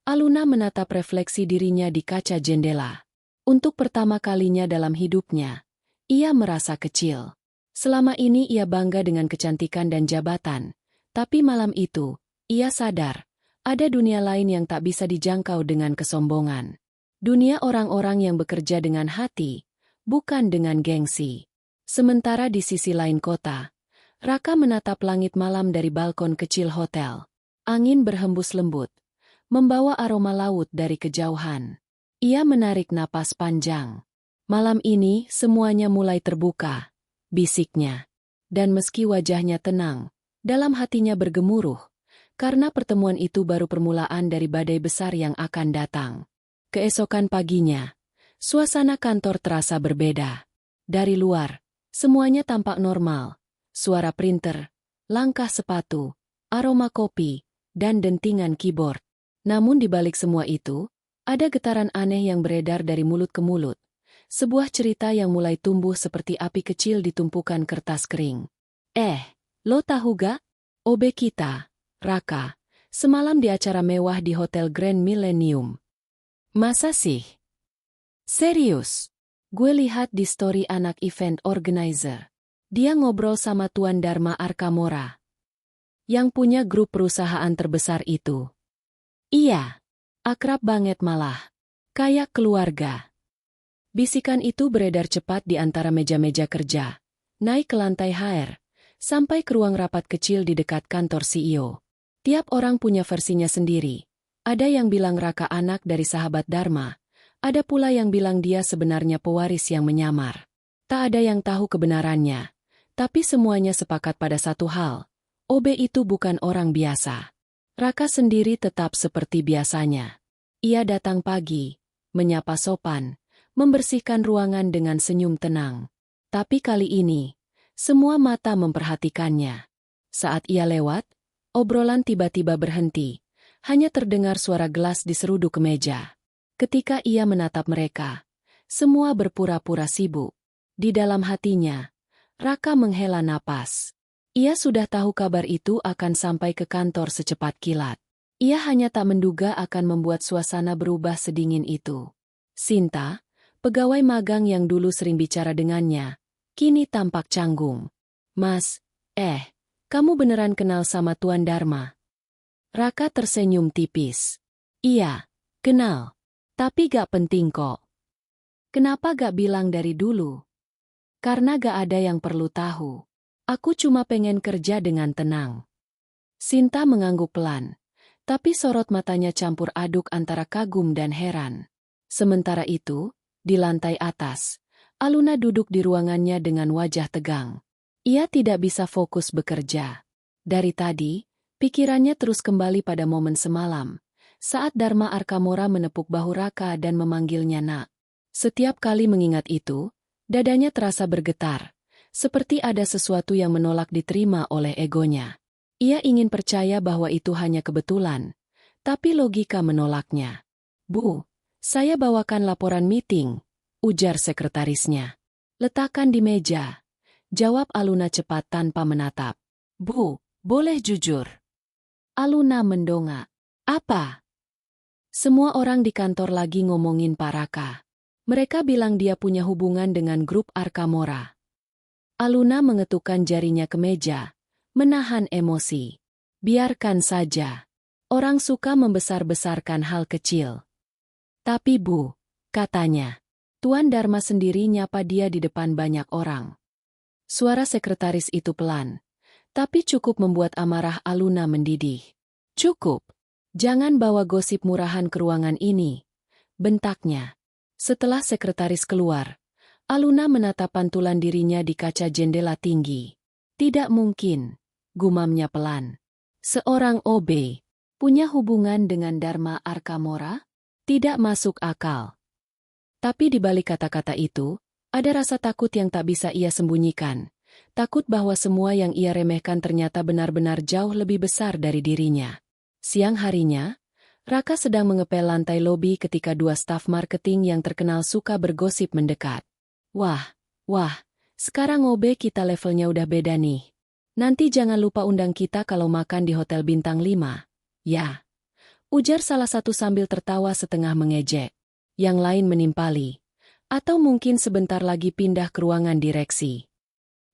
S1: Aluna menatap refleksi dirinya di kaca jendela. Untuk pertama kalinya dalam hidupnya, ia merasa kecil. Selama ini ia bangga dengan kecantikan dan jabatan, tapi malam itu, ia sadar, ada dunia lain yang tak bisa dijangkau dengan kesombongan. Dunia orang-orang yang bekerja dengan hati, bukan dengan gengsi. Sementara di sisi lain kota, Raka menatap langit malam dari balkon kecil hotel. Angin berhembus lembut, membawa aroma laut dari kejauhan. Ia menarik napas panjang. Malam ini semuanya mulai terbuka, bisiknya. Dan meski wajahnya tenang, dalam hatinya bergemuruh, karena pertemuan itu baru permulaan dari badai besar yang akan datang. Keesokan paginya, suasana kantor terasa berbeda. Dari luar, semuanya tampak normal. Suara printer, langkah sepatu, aroma kopi, dan dentingan keyboard. Namun di balik semua itu, ada getaran aneh yang beredar dari mulut ke mulut. Sebuah cerita yang mulai tumbuh seperti api kecil di tumpukan kertas kering. Lo tahu gak? OB kita, Raka, semalam di acara mewah di Hotel Grand Millennium. Masa sih? Serius? Gue lihat di story anak event organizer. Dia ngobrol sama Tuan Dharma Arkamora, yang punya grup perusahaan terbesar itu. Iya, akrab banget malah. Kayak keluarga. Bisikan itu beredar cepat di antara meja-meja kerja, naik ke lantai HR, sampai ke ruang rapat kecil di dekat kantor CEO. Tiap orang punya versinya sendiri. Ada yang bilang Raka anak dari sahabat Dharma, ada pula yang bilang dia sebenarnya pewaris yang menyamar. Tak ada yang tahu kebenarannya, tapi semuanya sepakat pada satu hal, OB itu bukan orang biasa. Raka sendiri tetap seperti biasanya. Ia datang pagi, menyapa sopan, membersihkan ruangan dengan senyum tenang. Tapi kali ini, semua mata memperhatikannya. Saat ia lewat, obrolan tiba-tiba berhenti. Hanya terdengar suara gelas diseruduk ke meja. Ketika ia menatap mereka, semua berpura-pura sibuk. Di dalam hatinya, Raka menghela napas. Ia sudah tahu kabar itu akan sampai ke kantor secepat kilat. Ia hanya tak menduga akan membuat suasana berubah sedingin itu. Sinta, pegawai magang yang dulu sering bicara dengannya, kini tampak canggung. Mas, kamu beneran kenal sama Tuan Dharma? Raka tersenyum tipis. Iya, kenal. Tapi gak penting kok. Kenapa gak bilang dari dulu? Karena gak ada yang perlu tahu. Aku cuma pengen kerja dengan tenang. Sinta mengangguk pelan, tapi sorot matanya campur aduk antara kagum dan heran. Sementara itu, di lantai atas, Aluna duduk di ruangannya dengan wajah tegang. Ia tidak bisa fokus bekerja. Dari tadi, pikirannya terus kembali pada momen semalam, saat Dharma Arkamora menepuk bahu Raka dan memanggilnya nak. Setiap kali mengingat itu, dadanya terasa bergetar. Seperti ada sesuatu yang menolak diterima oleh egonya. Ia ingin percaya bahwa itu hanya kebetulan, tapi logika menolaknya. Bu, saya bawakan laporan meeting, ujar sekretarisnya. Letakkan di meja, jawab Aluna cepat tanpa menatap. Bu, boleh jujur. Aluna mendongak. Apa? Semua orang di kantor lagi ngomongin Pak Raka. Mereka bilang dia punya hubungan dengan grup Arkamora. Aluna mengetukkan jarinya ke meja, menahan emosi. Biarkan saja. Orang suka membesar-besarkan hal kecil. Tapi Bu, katanya, Tuan Dharma sendiri nyapa dia di depan banyak orang. Suara sekretaris itu pelan, tapi cukup membuat amarah Aluna mendidih. Cukup. Jangan bawa gosip murahan ke ruangan ini, bentaknya. Setelah sekretaris keluar, Aluna menatap pantulan dirinya di kaca jendela tinggi. Tidak mungkin, gumamnya pelan. Seorang OB punya hubungan dengan Dharma Arkamora? Tidak masuk akal. Tapi di balik kata-kata itu, ada rasa takut yang tak bisa ia sembunyikan. Takut bahwa semua yang ia remehkan ternyata benar-benar jauh lebih besar dari dirinya. Siang harinya, Raka sedang mengepel lantai lobi ketika dua staf marketing yang terkenal suka bergosip mendekat. Wah, sekarang OB kita levelnya udah beda nih. Nanti jangan lupa undang kita kalau makan di Hotel Bintang 5, ya. Ujar salah satu sambil tertawa setengah mengejek. Yang lain menimpali. Atau mungkin sebentar lagi pindah ke ruangan direksi.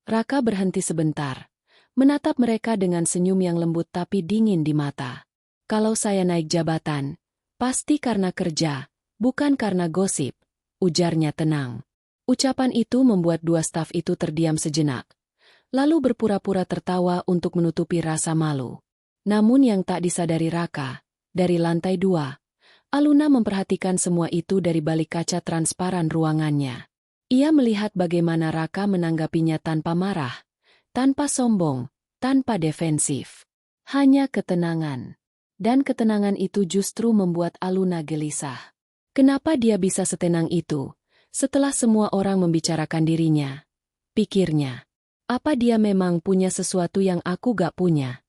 S1: Raka berhenti sebentar. Menatap mereka dengan senyum yang lembut tapi dingin di mata. Kalau saya naik jabatan, pasti karena kerja, bukan karena gosip, ujarnya tenang. Ucapan itu membuat dua staf itu terdiam sejenak. Lalu berpura-pura tertawa untuk menutupi rasa malu. Namun yang tak disadari Raka, dari lantai 2, Aluna memperhatikan semua itu dari balik kaca transparan ruangannya. Ia melihat bagaimana Raka menanggapinya tanpa marah, tanpa sombong, tanpa defensif. Hanya ketenangan. Dan ketenangan itu justru membuat Aluna gelisah. Kenapa dia bisa setenang itu, setelah semua orang membicarakan dirinya? Pikirnya. Apa dia memang punya sesuatu yang aku gak punya?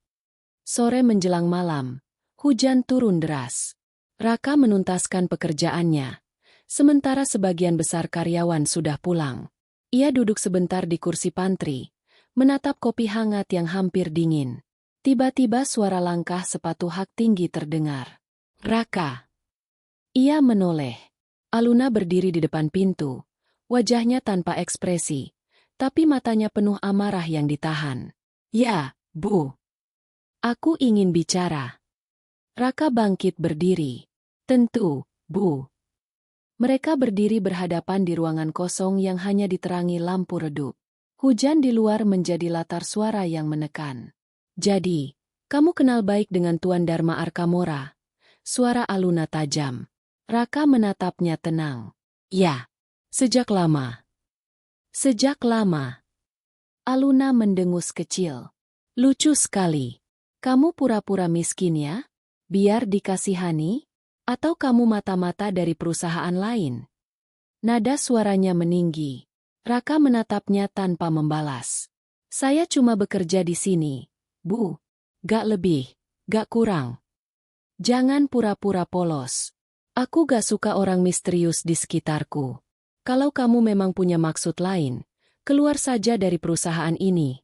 S1: Sore menjelang malam, hujan turun deras. Raka menuntaskan pekerjaannya, sementara sebagian besar karyawan sudah pulang. Ia duduk sebentar di kursi pantry, menatap kopi hangat yang hampir dingin. Tiba-tiba suara langkah sepatu hak tinggi terdengar. Raka. Ia menoleh. Aluna berdiri di depan pintu, wajahnya tanpa ekspresi, tapi matanya penuh amarah yang ditahan. Ya, Bu. Aku ingin bicara. Raka bangkit berdiri. Tentu, Bu. Mereka berdiri berhadapan di ruangan kosong yang hanya diterangi lampu redup. Hujan di luar menjadi latar suara yang menekan. Jadi, kamu kenal baik dengan Tuan Dharma Arkamora? Suara Aluna tajam. Raka menatapnya tenang. Ya, sejak lama. Sejak lama. Aluna mendengus kecil. Lucu sekali. Kamu pura-pura miskin ya? Biar dikasihani? Atau kamu mata-mata dari perusahaan lain? Nada suaranya meninggi. Raka menatapnya tanpa membalas. Saya cuma bekerja di sini, Bu. Gak lebih, gak kurang. Jangan pura-pura polos. Aku gak suka orang misterius di sekitarku. Kalau kamu memang punya maksud lain, keluar saja dari perusahaan ini.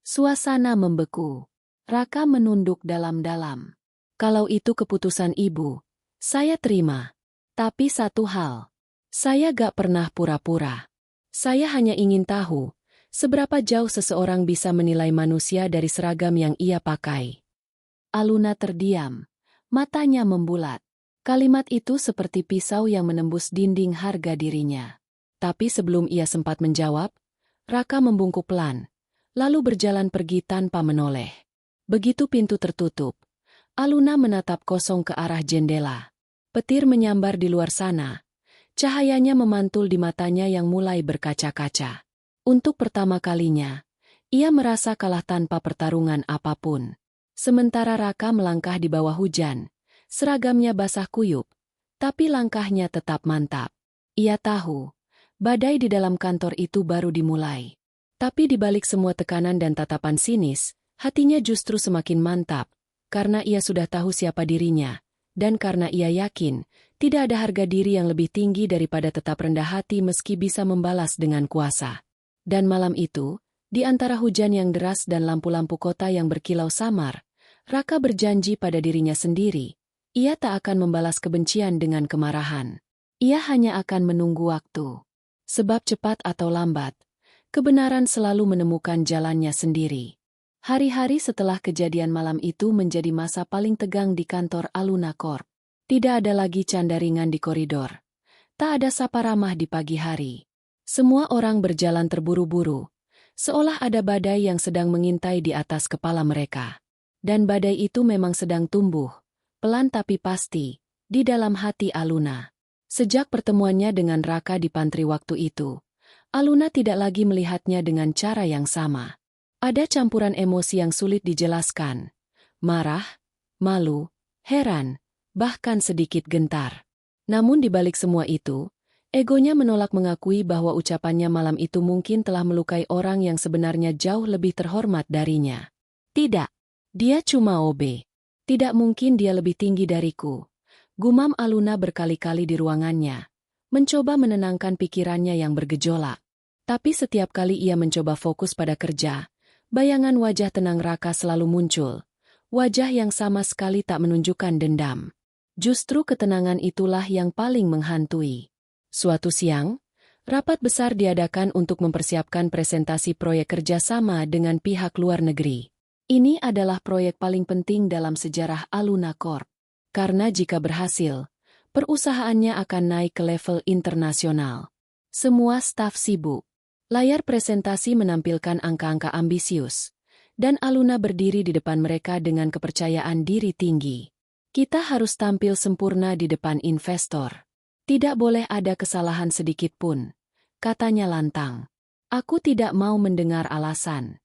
S1: Suasana membeku. Raka menunduk dalam-dalam. Kalau itu keputusan ibu, saya terima. Tapi satu hal, saya gak pernah pura-pura. Saya hanya ingin tahu, seberapa jauh seseorang bisa menilai manusia dari seragam yang ia pakai. Aluna terdiam, matanya membulat. Kalimat itu seperti pisau yang menembus dinding harga dirinya. Tapi sebelum ia sempat menjawab, Raka membungkuk pelan, lalu berjalan pergi tanpa menoleh. Begitu pintu tertutup, Aluna menatap kosong ke arah jendela. Petir menyambar di luar sana. Cahayanya memantul di matanya yang mulai berkaca-kaca. Untuk pertama kalinya, ia merasa kalah tanpa pertarungan apapun. Sementara Raka melangkah di bawah hujan, seragamnya basah kuyup, tapi langkahnya tetap mantap. Ia tahu, badai di dalam kantor itu baru dimulai. Tapi di balik semua tekanan dan tatapan sinis, hatinya justru semakin mantap, karena ia sudah tahu siapa dirinya, dan karena ia yakin, tidak ada harga diri yang lebih tinggi daripada tetap rendah hati meski bisa membalas dengan kuasa. Dan malam itu, di antara hujan yang deras dan lampu-lampu kota yang berkilau samar, Raka berjanji pada dirinya sendiri, ia tak akan membalas kebencian dengan kemarahan. Ia hanya akan menunggu waktu. Sebab cepat atau lambat, kebenaran selalu menemukan jalannya sendiri. Hari-hari setelah kejadian malam itu menjadi masa paling tegang di kantor Aluna Corp. Tidak ada lagi canda ringan di koridor. Tak ada sapa ramah di pagi hari. Semua orang berjalan terburu-buru, seolah ada badai yang sedang mengintai di atas kepala mereka. Dan badai itu memang sedang tumbuh, pelan tapi pasti, di dalam hati Aluna. Sejak pertemuannya dengan Raka di pantry waktu itu, Aluna tidak lagi melihatnya dengan cara yang sama. Ada campuran emosi yang sulit dijelaskan. Marah, malu, heran, bahkan sedikit gentar. Namun di balik semua itu, egonya menolak mengakui bahwa ucapannya malam itu mungkin telah melukai orang yang sebenarnya jauh lebih terhormat darinya. Tidak, dia cuma OB. Tidak mungkin dia lebih tinggi dariku. Gumam Aluna berkali-kali di ruangannya, mencoba menenangkan pikirannya yang bergejolak. Tapi setiap kali ia mencoba fokus pada kerja, Bayangan wajah tenang Raka selalu muncul, wajah yang sama sekali tak menunjukkan dendam. Justru ketenangan itulah yang paling menghantui. Suatu siang, rapat besar diadakan untuk mempersiapkan presentasi proyek kerjasama dengan pihak luar negeri. Ini adalah proyek paling penting dalam sejarah Aluna Corp. Karena jika berhasil, perusahaannya akan naik ke level internasional. Semua staf sibuk. Layar presentasi menampilkan angka-angka ambisius, dan Aluna berdiri di depan mereka dengan kepercayaan diri tinggi. Kita harus tampil sempurna di depan investor. Tidak boleh ada kesalahan sedikit pun, katanya lantang. Aku tidak mau mendengar alasan.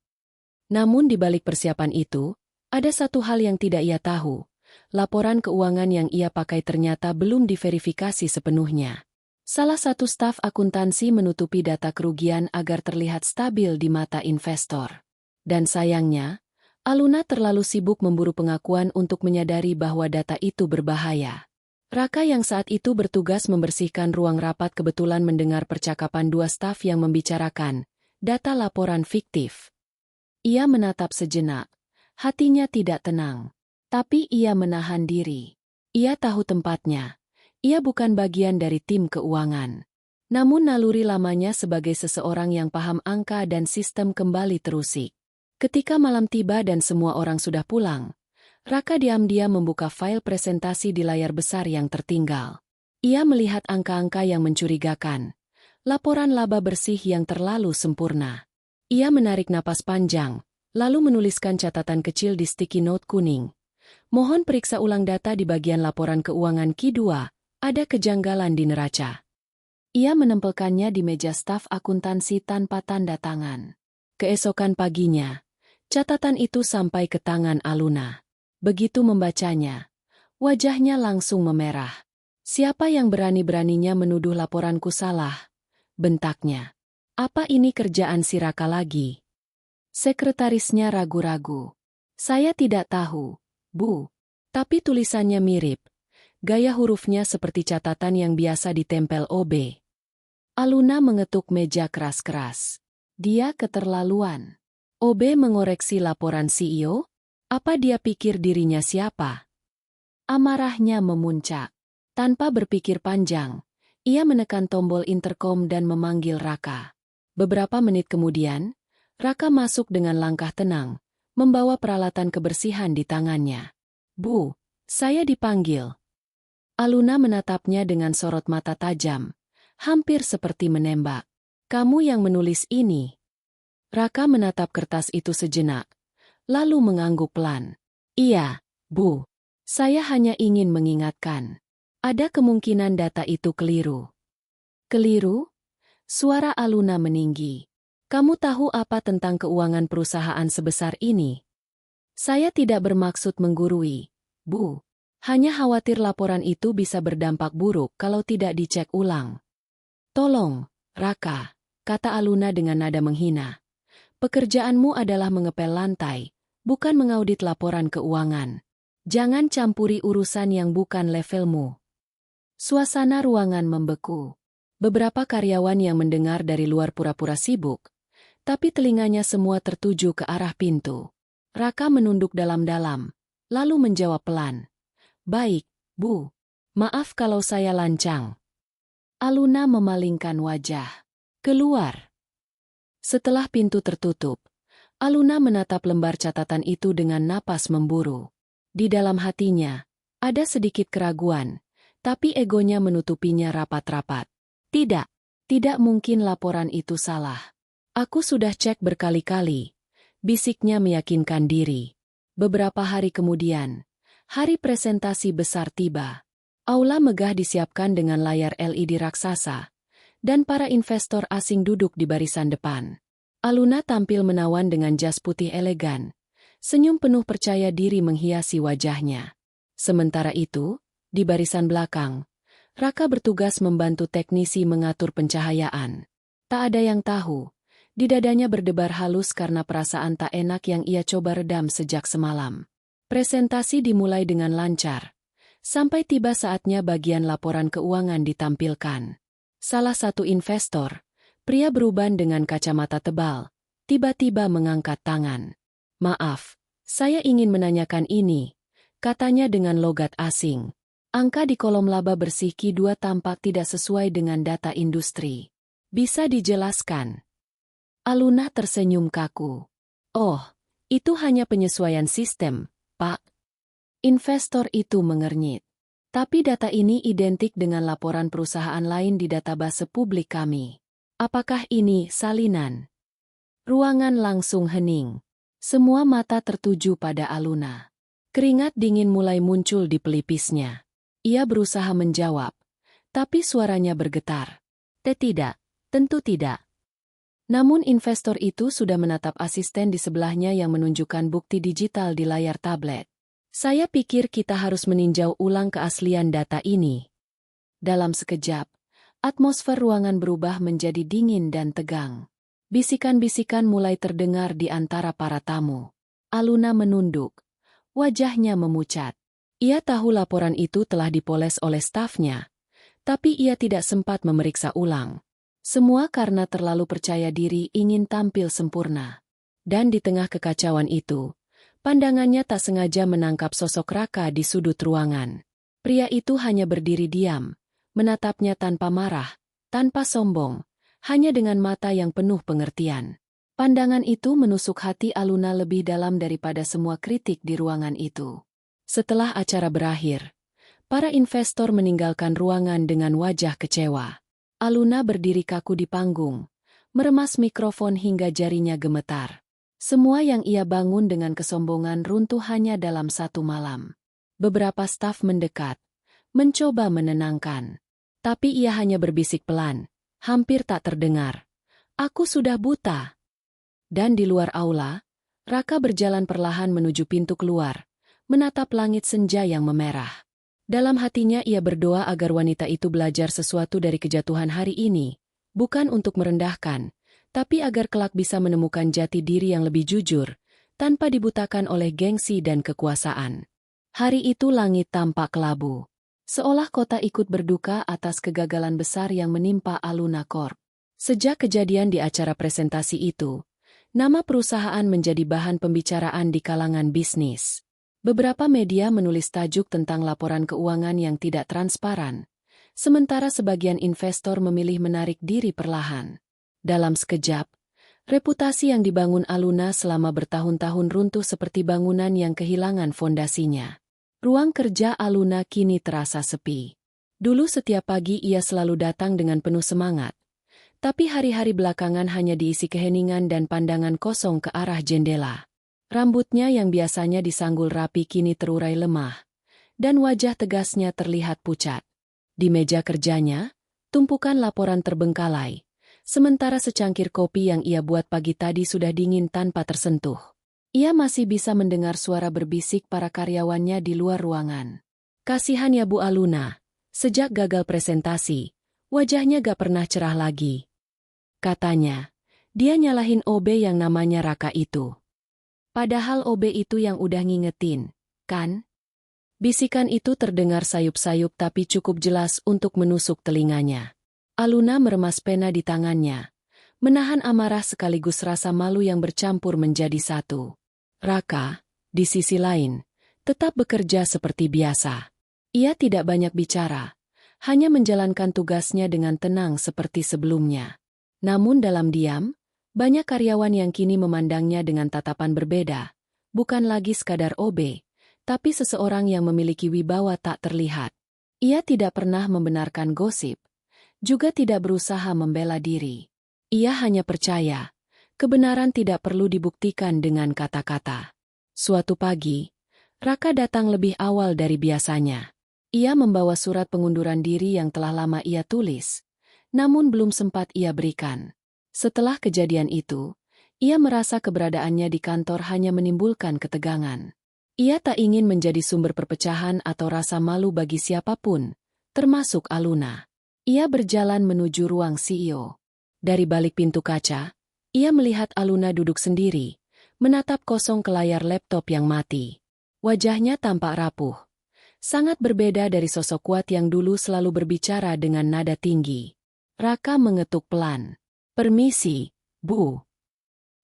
S1: Namun di balik persiapan itu, ada satu hal yang tidak ia tahu. Laporan keuangan yang ia pakai ternyata belum diverifikasi sepenuhnya. Salah satu staf akuntansi menutupi data kerugian agar terlihat stabil di mata investor. Dan sayangnya, Aluna terlalu sibuk memburu pengakuan untuk menyadari bahwa data itu berbahaya. Raka yang saat itu bertugas membersihkan ruang rapat kebetulan mendengar percakapan dua staf yang membicarakan data laporan fiktif. Ia menatap sejenak, hatinya tidak tenang. Tapi ia menahan diri. Ia tahu tempatnya. Ia bukan bagian dari tim keuangan. Namun naluri lamanya sebagai seseorang yang paham angka dan sistem kembali terusik. Ketika malam tiba dan semua orang sudah pulang, Raka diam-diam membuka file presentasi di layar besar yang tertinggal. Ia melihat angka-angka yang mencurigakan. Laporan laba bersih yang terlalu sempurna. Ia menarik napas panjang, lalu menuliskan catatan kecil di sticky note kuning. Mohon periksa ulang data di bagian laporan keuangan Q2. Ada kejanggalan di neraca. Ia menempelkannya di meja staf akuntansi tanpa tanda tangan. Keesokan paginya, catatan itu sampai ke tangan Aluna. Begitu membacanya, wajahnya langsung memerah. Siapa yang berani-beraninya menuduh laporanku salah? Bentaknya. Apa ini kerjaan si Raka lagi? Sekretarisnya ragu-ragu. Saya tidak tahu, Bu. Tapi tulisannya mirip. Gaya hurufnya seperti catatan yang biasa ditempel OB. Aluna mengetuk meja keras-keras. Dia keterlaluan. OB mengoreksi laporan CEO? Apa dia pikir dirinya siapa? Amarahnya memuncak. Tanpa berpikir panjang, ia menekan tombol interkom dan memanggil Raka. Beberapa menit kemudian, Raka masuk dengan langkah tenang, membawa peralatan kebersihan di tangannya. Bu, saya dipanggil. Aluna menatapnya dengan sorot mata tajam, hampir seperti menembak. Kamu yang menulis ini? Raka menatap kertas itu sejenak, lalu mengangguk pelan. Iya, Bu. Saya hanya ingin mengingatkan. Ada kemungkinan data itu keliru. Keliru? Suara Aluna meninggi. Kamu tahu apa tentang keuangan perusahaan sebesar ini? Saya tidak bermaksud menggurui, Bu. Hanya khawatir laporan itu bisa berdampak buruk kalau tidak dicek ulang. Tolong, Raka, kata Aluna dengan nada menghina. Pekerjaanmu adalah mengepel lantai, bukan mengaudit laporan keuangan. Jangan campuri urusan yang bukan levelmu. Suasana ruangan membeku. Beberapa karyawan yang mendengar dari luar pura-pura sibuk, tapi telinganya semua tertuju ke arah pintu. Raka menunduk dalam-dalam, lalu menjawab pelan. Baik, Bu. Maaf kalau saya lancang. Aluna memalingkan wajah. Keluar. Setelah pintu tertutup, Aluna menatap lembar catatan itu dengan napas memburu. Di dalam hatinya, ada sedikit keraguan, tapi egonya menutupinya rapat-rapat. Tidak mungkin laporan itu salah. Aku sudah cek berkali-kali. Bisiknya meyakinkan diri. Beberapa hari kemudian, hari presentasi besar tiba. Aula megah disiapkan dengan layar LED raksasa, dan para investor asing duduk di barisan depan. Aluna tampil menawan dengan jas putih elegan. Senyum penuh percaya diri menghiasi wajahnya. Sementara itu, di barisan belakang, Raka bertugas membantu teknisi mengatur pencahayaan. Tak ada yang tahu, di dadanya berdebar halus karena perasaan tak enak yang ia coba redam sejak semalam. Presentasi dimulai dengan lancar, sampai tiba saatnya bagian laporan keuangan ditampilkan. Salah satu investor, pria beruban dengan kacamata tebal, tiba-tiba mengangkat tangan. "Maaf, saya ingin menanyakan ini," katanya dengan logat asing. "Angka di kolom laba bersih Q2 tampak tidak sesuai dengan data industri. Bisa dijelaskan?" Aluna tersenyum kaku. "Oh, itu hanya penyesuaian sistem, Pak." Investor itu mengernyit. "Tapi data ini identik dengan laporan perusahaan lain di database publik kami. Apakah ini salinan?" Ruangan langsung hening. Semua mata tertuju pada Aluna. Keringat dingin mulai muncul di pelipisnya. Ia berusaha menjawab, tapi suaranya bergetar. Tidak, tentu tidak." Namun investor itu sudah menatap asisten di sebelahnya yang menunjukkan bukti digital di layar tablet. "Saya pikir kita harus meninjau ulang keaslian data ini." Dalam sekejap, atmosfer ruangan berubah menjadi dingin dan tegang. Bisikan-bisikan mulai terdengar di antara para tamu. Aluna menunduk. Wajahnya memucat. Ia tahu laporan itu telah dipoles oleh stafnya, tapi ia tidak sempat memeriksa ulang. Semua karena terlalu percaya diri ingin tampil sempurna. Dan di tengah kekacauan itu, pandangannya tak sengaja menangkap sosok Raka di sudut ruangan. Pria itu hanya berdiri diam, menatapnya tanpa marah, tanpa sombong, hanya dengan mata yang penuh pengertian. Pandangan itu menusuk hati Aluna lebih dalam daripada semua kritik di ruangan itu. Setelah acara berakhir, para investor meninggalkan ruangan dengan wajah kecewa. Aluna berdiri kaku di panggung, meremas mikrofon hingga jarinya gemetar. Semua yang ia bangun dengan kesombongan runtuh hanya dalam satu malam. Beberapa staf mendekat, mencoba menenangkan. Tapi ia hanya berbisik pelan, hampir tak terdengar. "Aku sudah buta." Dan di luar aula, Raka berjalan perlahan menuju pintu keluar, menatap langit senja yang memerah. Dalam hatinya ia berdoa agar wanita itu belajar sesuatu dari kejatuhan hari ini, bukan untuk merendahkan, tapi agar kelak bisa menemukan jati diri yang lebih jujur, tanpa dibutakan oleh gengsi dan kekuasaan. Hari itu langit tampak kelabu. Seolah kota ikut berduka atas kegagalan besar yang menimpa Aluna Corp. Sejak kejadian di acara presentasi itu, nama perusahaan menjadi bahan pembicaraan di kalangan bisnis. Beberapa media menulis tajuk tentang laporan keuangan yang tidak transparan, sementara sebagian investor memilih menarik diri perlahan. Dalam sekejap, reputasi yang dibangun Aluna selama bertahun-tahun runtuh seperti bangunan yang kehilangan fondasinya. Ruang kerja Aluna kini terasa sepi. Dulu setiap pagi ia selalu datang dengan penuh semangat. Tapi hari-hari belakangan hanya diisi keheningan dan pandangan kosong ke arah jendela. Rambutnya yang biasanya disanggul rapi kini terurai lemah, dan wajah tegasnya terlihat pucat. Di meja kerjanya, tumpukan laporan terbengkalai, sementara secangkir kopi yang ia buat pagi tadi sudah dingin tanpa tersentuh. Ia masih bisa mendengar suara berbisik para karyawannya di luar ruangan. "Kasihan ya Bu Aluna, sejak gagal presentasi, wajahnya gak pernah cerah lagi," katanya. Dia nyalahin OB yang namanya Raka itu. Padahal OB itu yang udah ngingetin, kan? Bisikan itu terdengar sayup-sayup tapi cukup jelas untuk menusuk telinganya. Aluna meremas pena di tangannya, menahan amarah sekaligus rasa malu yang bercampur menjadi satu. Raka, di sisi lain, tetap bekerja seperti biasa. Ia tidak banyak bicara, hanya menjalankan tugasnya dengan tenang seperti sebelumnya. Namun dalam diam, banyak karyawan yang kini memandangnya dengan tatapan berbeda, bukan lagi sekadar OB, tapi seseorang yang memiliki wibawa tak terlihat. Ia tidak pernah membenarkan gosip, juga tidak berusaha membela diri. Ia hanya percaya, kebenaran tidak perlu dibuktikan dengan kata-kata. Suatu pagi, Raka datang lebih awal dari biasanya. Ia membawa surat pengunduran diri yang telah lama ia tulis, namun belum sempat ia berikan. Setelah kejadian itu, ia merasa keberadaannya di kantor hanya menimbulkan ketegangan. Ia tak ingin menjadi sumber perpecahan atau rasa malu bagi siapapun, termasuk Aluna. Ia berjalan menuju ruang CEO. Dari balik pintu kaca, ia melihat Aluna duduk sendiri, menatap kosong ke layar laptop yang mati. Wajahnya tampak rapuh. Sangat berbeda dari sosok kuat yang dulu selalu berbicara dengan nada tinggi. Raka mengetuk pelan. "Permisi, Bu."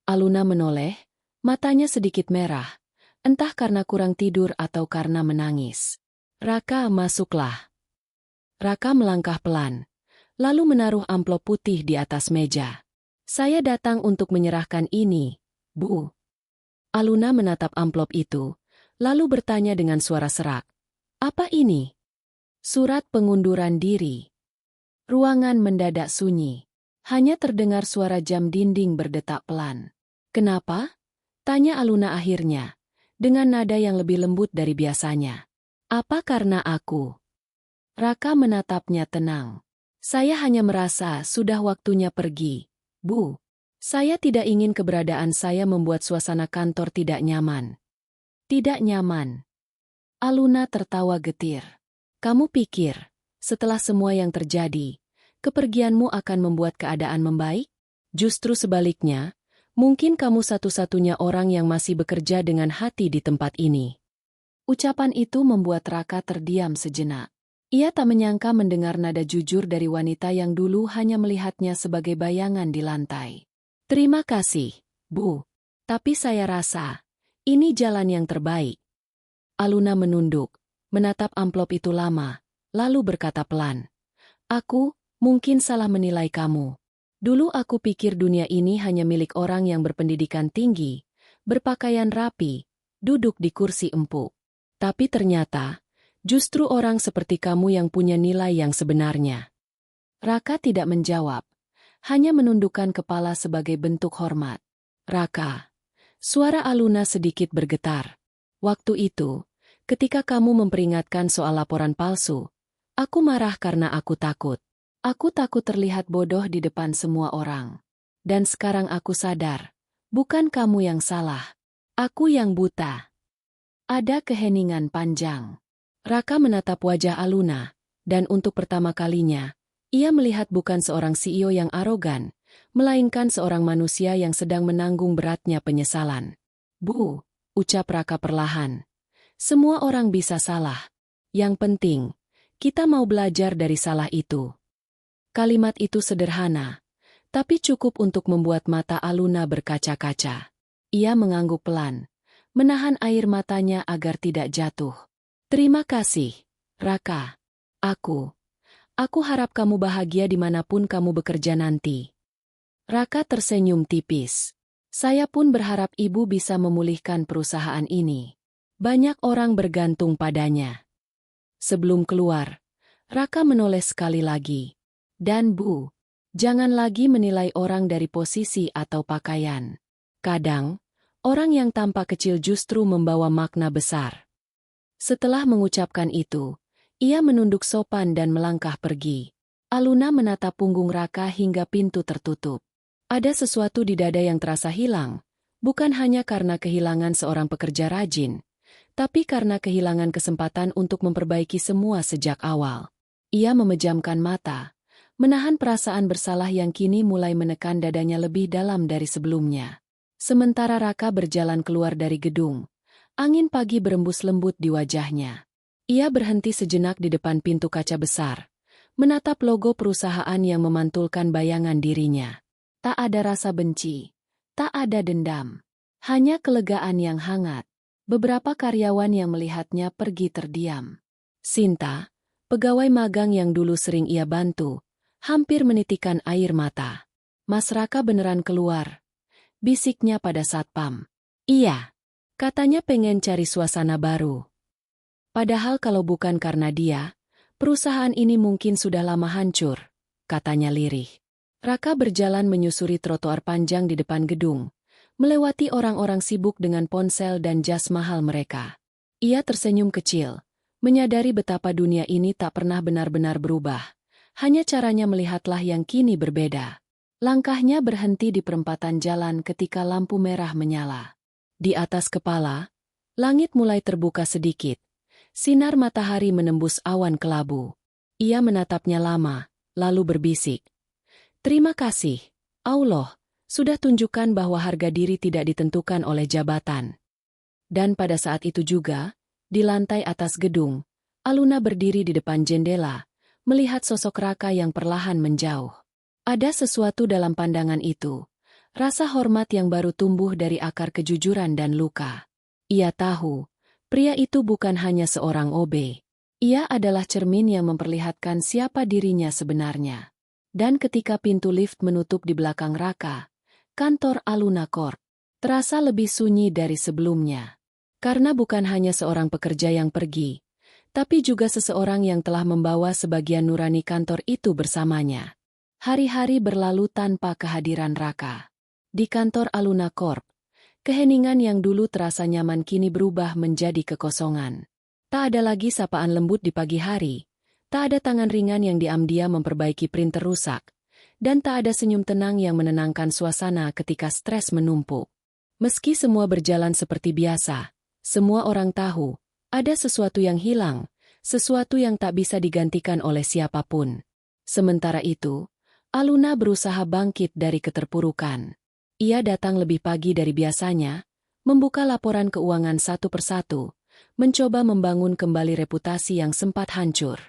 S1: Aluna menoleh, matanya sedikit merah, entah karena kurang tidur atau karena menangis. Raka, masuklah. Raka melangkah pelan, lalu menaruh amplop putih di atas meja. Saya datang untuk menyerahkan ini, Bu. Aluna menatap amplop itu, lalu bertanya dengan suara serak. Apa ini? Surat pengunduran diri. Ruangan mendadak sunyi. Hanya terdengar suara jam dinding berdetak pelan. Kenapa? Tanya Aluna akhirnya, dengan nada yang lebih lembut dari biasanya. Apa karena aku? Raka menatapnya tenang. Saya hanya merasa sudah waktunya pergi, Bu. Saya tidak ingin keberadaan saya membuat suasana kantor tidak nyaman. Tidak nyaman. Aluna tertawa getir. Kamu pikir, setelah semua yang terjadi, kepergianmu akan membuat keadaan membaik? Justru sebaliknya, mungkin kamu satu-satunya orang yang masih bekerja dengan hati di tempat ini. Ucapan itu membuat Raka terdiam sejenak. Ia tak menyangka mendengar nada jujur dari wanita yang dulu hanya melihatnya sebagai bayangan di lantai. Terima kasih, Bu. Tapi saya rasa, ini jalan yang terbaik. Aluna menunduk, menatap amplop itu lama, lalu berkata pelan. Aku, mungkin salah menilai kamu. Dulu aku pikir dunia ini hanya milik orang yang berpendidikan tinggi, berpakaian rapi, duduk di kursi empuk. Tapi ternyata, justru orang seperti kamu yang punya nilai yang sebenarnya. Raka tidak menjawab, hanya menundukkan kepala sebagai bentuk hormat. Raka, suara Aluna sedikit bergetar. Waktu itu, ketika kamu memperingatkan soal laporan palsu, aku marah karena aku takut. Aku takut terlihat bodoh di depan semua orang. Dan sekarang aku sadar, bukan kamu yang salah. Aku yang buta. Ada keheningan panjang. Raka menatap wajah Aluna, dan untuk pertama kalinya, ia melihat bukan seorang CEO yang arogan, melainkan seorang manusia yang sedang menanggung beratnya penyesalan. Bu, ucap Raka perlahan. Semua orang bisa salah. Yang penting, kita mau belajar dari salah itu. Kalimat itu sederhana, tapi cukup untuk membuat mata Aluna berkaca-kaca. Ia mengangguk pelan, menahan air matanya agar tidak jatuh. Terima kasih, Raka. Aku harap kamu bahagia dimanapun kamu bekerja nanti. Raka tersenyum tipis. Saya pun berharap ibu bisa memulihkan perusahaan ini. Banyak orang bergantung padanya. Sebelum keluar, Raka menoleh sekali lagi. Dan Bu, jangan lagi menilai orang dari posisi atau pakaian. Kadang, orang yang tampak kecil justru membawa makna besar. Setelah mengucapkan itu, ia menunduk sopan dan melangkah pergi. Aluna menatap punggung Raka hingga pintu tertutup. Ada sesuatu di dada yang terasa hilang, bukan hanya karena kehilangan seorang pekerja rajin, tapi karena kehilangan kesempatan untuk memperbaiki semua sejak awal. Ia memejamkan mata, menahan perasaan bersalah yang kini mulai menekan dadanya lebih dalam dari sebelumnya. Sementara Raka berjalan keluar dari gedung, angin pagi berembus lembut di wajahnya. Ia berhenti sejenak di depan pintu kaca besar, menatap logo perusahaan yang memantulkan bayangan dirinya. Tak ada rasa benci, tak ada dendam, hanya kelegaan yang hangat. Beberapa karyawan yang melihatnya pergi terdiam. Sinta, pegawai magang yang dulu sering ia bantu, hampir menitikkan air mata. Mas Raka beneran keluar, bisiknya pada satpam. Iya, katanya pengen cari suasana baru. Padahal kalau bukan karena dia, perusahaan ini mungkin sudah lama hancur, katanya lirih. Raka berjalan menyusuri trotoar panjang di depan gedung, melewati orang-orang sibuk dengan ponsel dan jas mahal mereka. Ia tersenyum kecil, menyadari betapa dunia ini tak pernah benar-benar berubah. Hanya caranya melihatlah yang kini berbeda. Langkahnya berhenti di perempatan jalan ketika lampu merah menyala. Di atas kepala, langit mulai terbuka sedikit. Sinar matahari menembus awan kelabu. Ia menatapnya lama, lalu berbisik. Terima kasih, Allah, sudah tunjukkan bahwa harga diri tidak ditentukan oleh jabatan. Dan pada saat itu juga, di lantai atas gedung, Aluna berdiri di depan jendela, melihat sosok Raka yang perlahan menjauh. Ada sesuatu dalam pandangan itu. Rasa hormat yang baru tumbuh dari akar kejujuran dan luka. Ia tahu, pria itu bukan hanya seorang OB. Ia adalah cermin yang memperlihatkan siapa dirinya sebenarnya. Dan ketika pintu lift menutup di belakang Raka, kantor Aluna Corp terasa lebih sunyi dari sebelumnya. Karena bukan hanya seorang pekerja yang pergi, tapi juga seseorang yang telah membawa sebagian nurani kantor itu bersamanya. Hari-hari berlalu tanpa kehadiran Raka. Di kantor Aluna Corp, keheningan yang dulu terasa nyaman kini berubah menjadi kekosongan. Tak ada lagi sapaan lembut di pagi hari, tak ada tangan ringan yang diam-diam memperbaiki printer rusak, dan tak ada senyum tenang yang menenangkan suasana ketika stres menumpuk. Meski semua berjalan seperti biasa, semua orang tahu, ada sesuatu yang hilang, sesuatu yang tak bisa digantikan oleh siapapun. Sementara itu, Aluna berusaha bangkit dari keterpurukan. Ia datang lebih pagi dari biasanya, membuka laporan keuangan satu persatu, mencoba membangun kembali reputasi yang sempat hancur.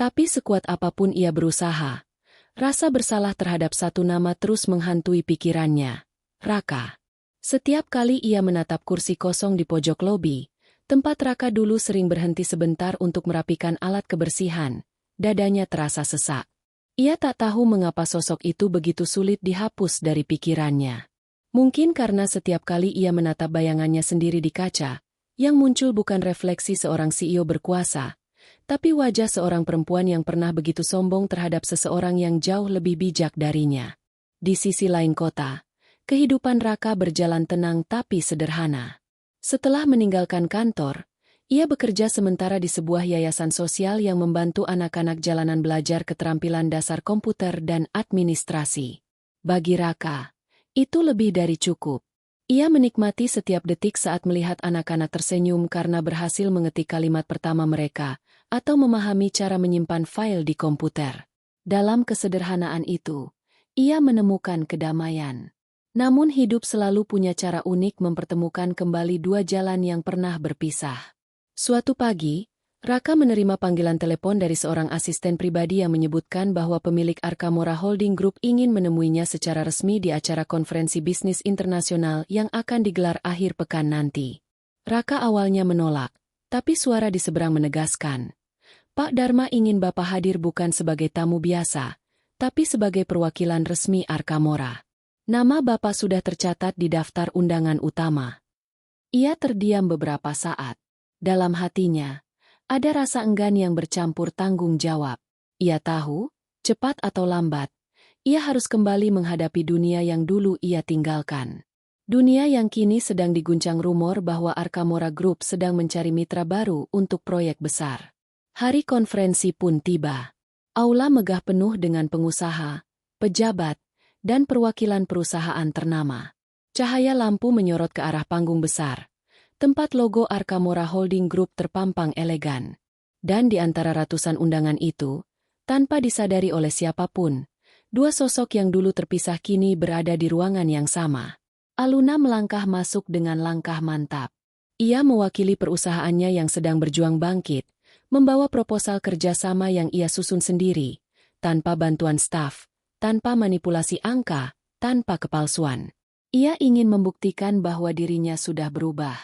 S1: Tapi sekuat apapun ia berusaha, rasa bersalah terhadap satu nama terus menghantui pikirannya, Raka. Setiap kali ia menatap kursi kosong di pojok lobi, tempat Raka dulu sering berhenti sebentar untuk merapikan alat kebersihan, dadanya terasa sesak. Ia tak tahu mengapa sosok itu begitu sulit dihapus dari pikirannya. Mungkin karena setiap kali ia menatap bayangannya sendiri di kaca, yang muncul bukan refleksi seorang CEO berkuasa, tapi wajah seorang perempuan yang pernah begitu sombong terhadap seseorang yang jauh lebih bijak darinya. Di sisi lain kota, kehidupan Raka berjalan tenang tapi sederhana. Setelah meninggalkan kantor, ia bekerja sementara di sebuah yayasan sosial yang membantu anak-anak jalanan belajar keterampilan dasar komputer dan administrasi. Bagi Raka, itu lebih dari cukup. Ia menikmati setiap detik saat melihat anak-anak tersenyum karena berhasil mengetik kalimat pertama mereka, atau memahami cara menyimpan file di komputer. Dalam kesederhanaan itu, ia menemukan kedamaian. Namun hidup selalu punya cara unik mempertemukan kembali dua jalan yang pernah berpisah. Suatu pagi, Raka menerima panggilan telepon dari seorang asisten pribadi yang menyebutkan bahwa pemilik Arkamora Holding Group ingin menemuinya secara resmi di acara konferensi bisnis internasional yang akan digelar akhir pekan nanti. Raka awalnya menolak, tapi suara di seberang menegaskan, "Pak Dharma ingin Bapak hadir bukan sebagai tamu biasa, tapi sebagai perwakilan resmi Arkamora. Nama Bapak sudah tercatat di daftar undangan utama." Ia terdiam beberapa saat. Dalam hatinya, ada rasa enggan yang bercampur tanggung jawab. Ia tahu, cepat atau lambat, ia harus kembali menghadapi dunia yang dulu ia tinggalkan. Dunia yang kini sedang diguncang rumor bahwa Arkamora Group sedang mencari mitra baru untuk proyek besar. Hari konferensi pun tiba. Aula megah penuh dengan pengusaha, pejabat, dan perwakilan perusahaan ternama. Cahaya lampu menyorot ke arah panggung besar. Tempat logo Arkamora Holding Group terpampang elegan. Dan di antara ratusan undangan itu, tanpa disadari oleh siapapun, dua sosok yang dulu terpisah kini berada di ruangan yang sama. Aluna melangkah masuk dengan langkah mantap. Ia mewakili perusahaannya yang sedang berjuang bangkit, membawa proposal kerjasama yang ia susun sendiri, tanpa bantuan staf, tanpa manipulasi angka, tanpa kepalsuan. Ia ingin membuktikan bahwa dirinya sudah berubah.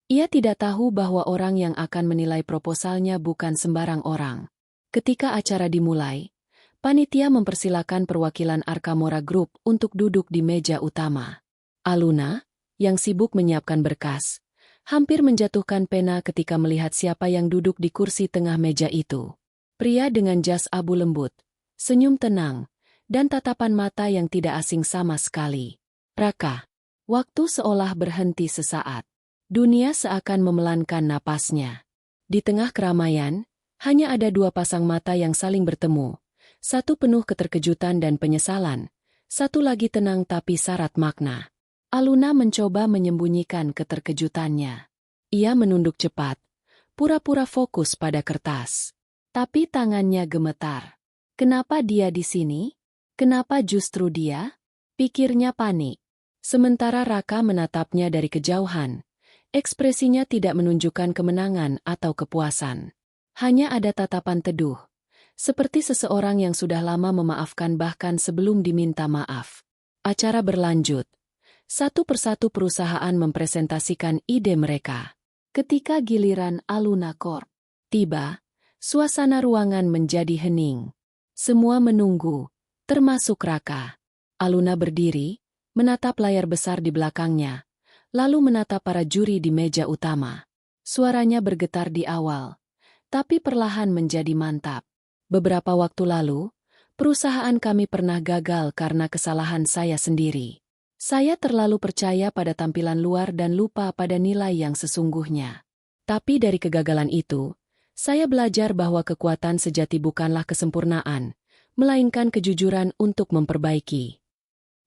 S1: Ia tidak tahu bahwa orang yang akan menilai proposalnya bukan sembarang orang. Ketika acara dimulai, panitia mempersilakan perwakilan Arkamora Group untuk duduk di meja utama. Aluna, yang sibuk menyiapkan berkas, hampir menjatuhkan pena ketika melihat siapa yang duduk di kursi tengah meja itu. Pria dengan jas abu lembut, senyum tenang, dan tatapan mata yang tidak asing sama sekali. Raka. Waktu seolah berhenti sesaat. Dunia seakan memelankan napasnya. Di tengah keramaian, hanya ada dua pasang mata yang saling bertemu. Satu penuh keterkejutan dan penyesalan, satu lagi tenang tapi syarat makna. Aluna mencoba menyembunyikan keterkejutannya. Ia menunduk cepat, pura-pura fokus pada kertas. Tapi tangannya gemetar. Kenapa dia di sini? Kenapa justru dia? Pikirnya panik. Sementara Raka menatapnya dari kejauhan. Ekspresinya tidak menunjukkan kemenangan atau kepuasan. Hanya ada tatapan teduh, seperti seseorang yang sudah lama memaafkan bahkan sebelum diminta maaf. Acara berlanjut. Satu persatu perusahaan mempresentasikan ide mereka. Ketika giliran Aluna Corp tiba, suasana ruangan menjadi hening. Semua menunggu, termasuk Raka. Aluna berdiri, menatap layar besar di belakangnya, lalu menatap para juri di meja utama. Suaranya bergetar di awal, tapi perlahan menjadi mantap. Beberapa waktu lalu, perusahaan kami pernah gagal karena kesalahan saya sendiri. Saya terlalu percaya pada tampilan luar dan lupa pada nilai yang sesungguhnya. Tapi dari kegagalan itu, saya belajar bahwa kekuatan sejati bukanlah kesempurnaan, melainkan kejujuran untuk memperbaiki.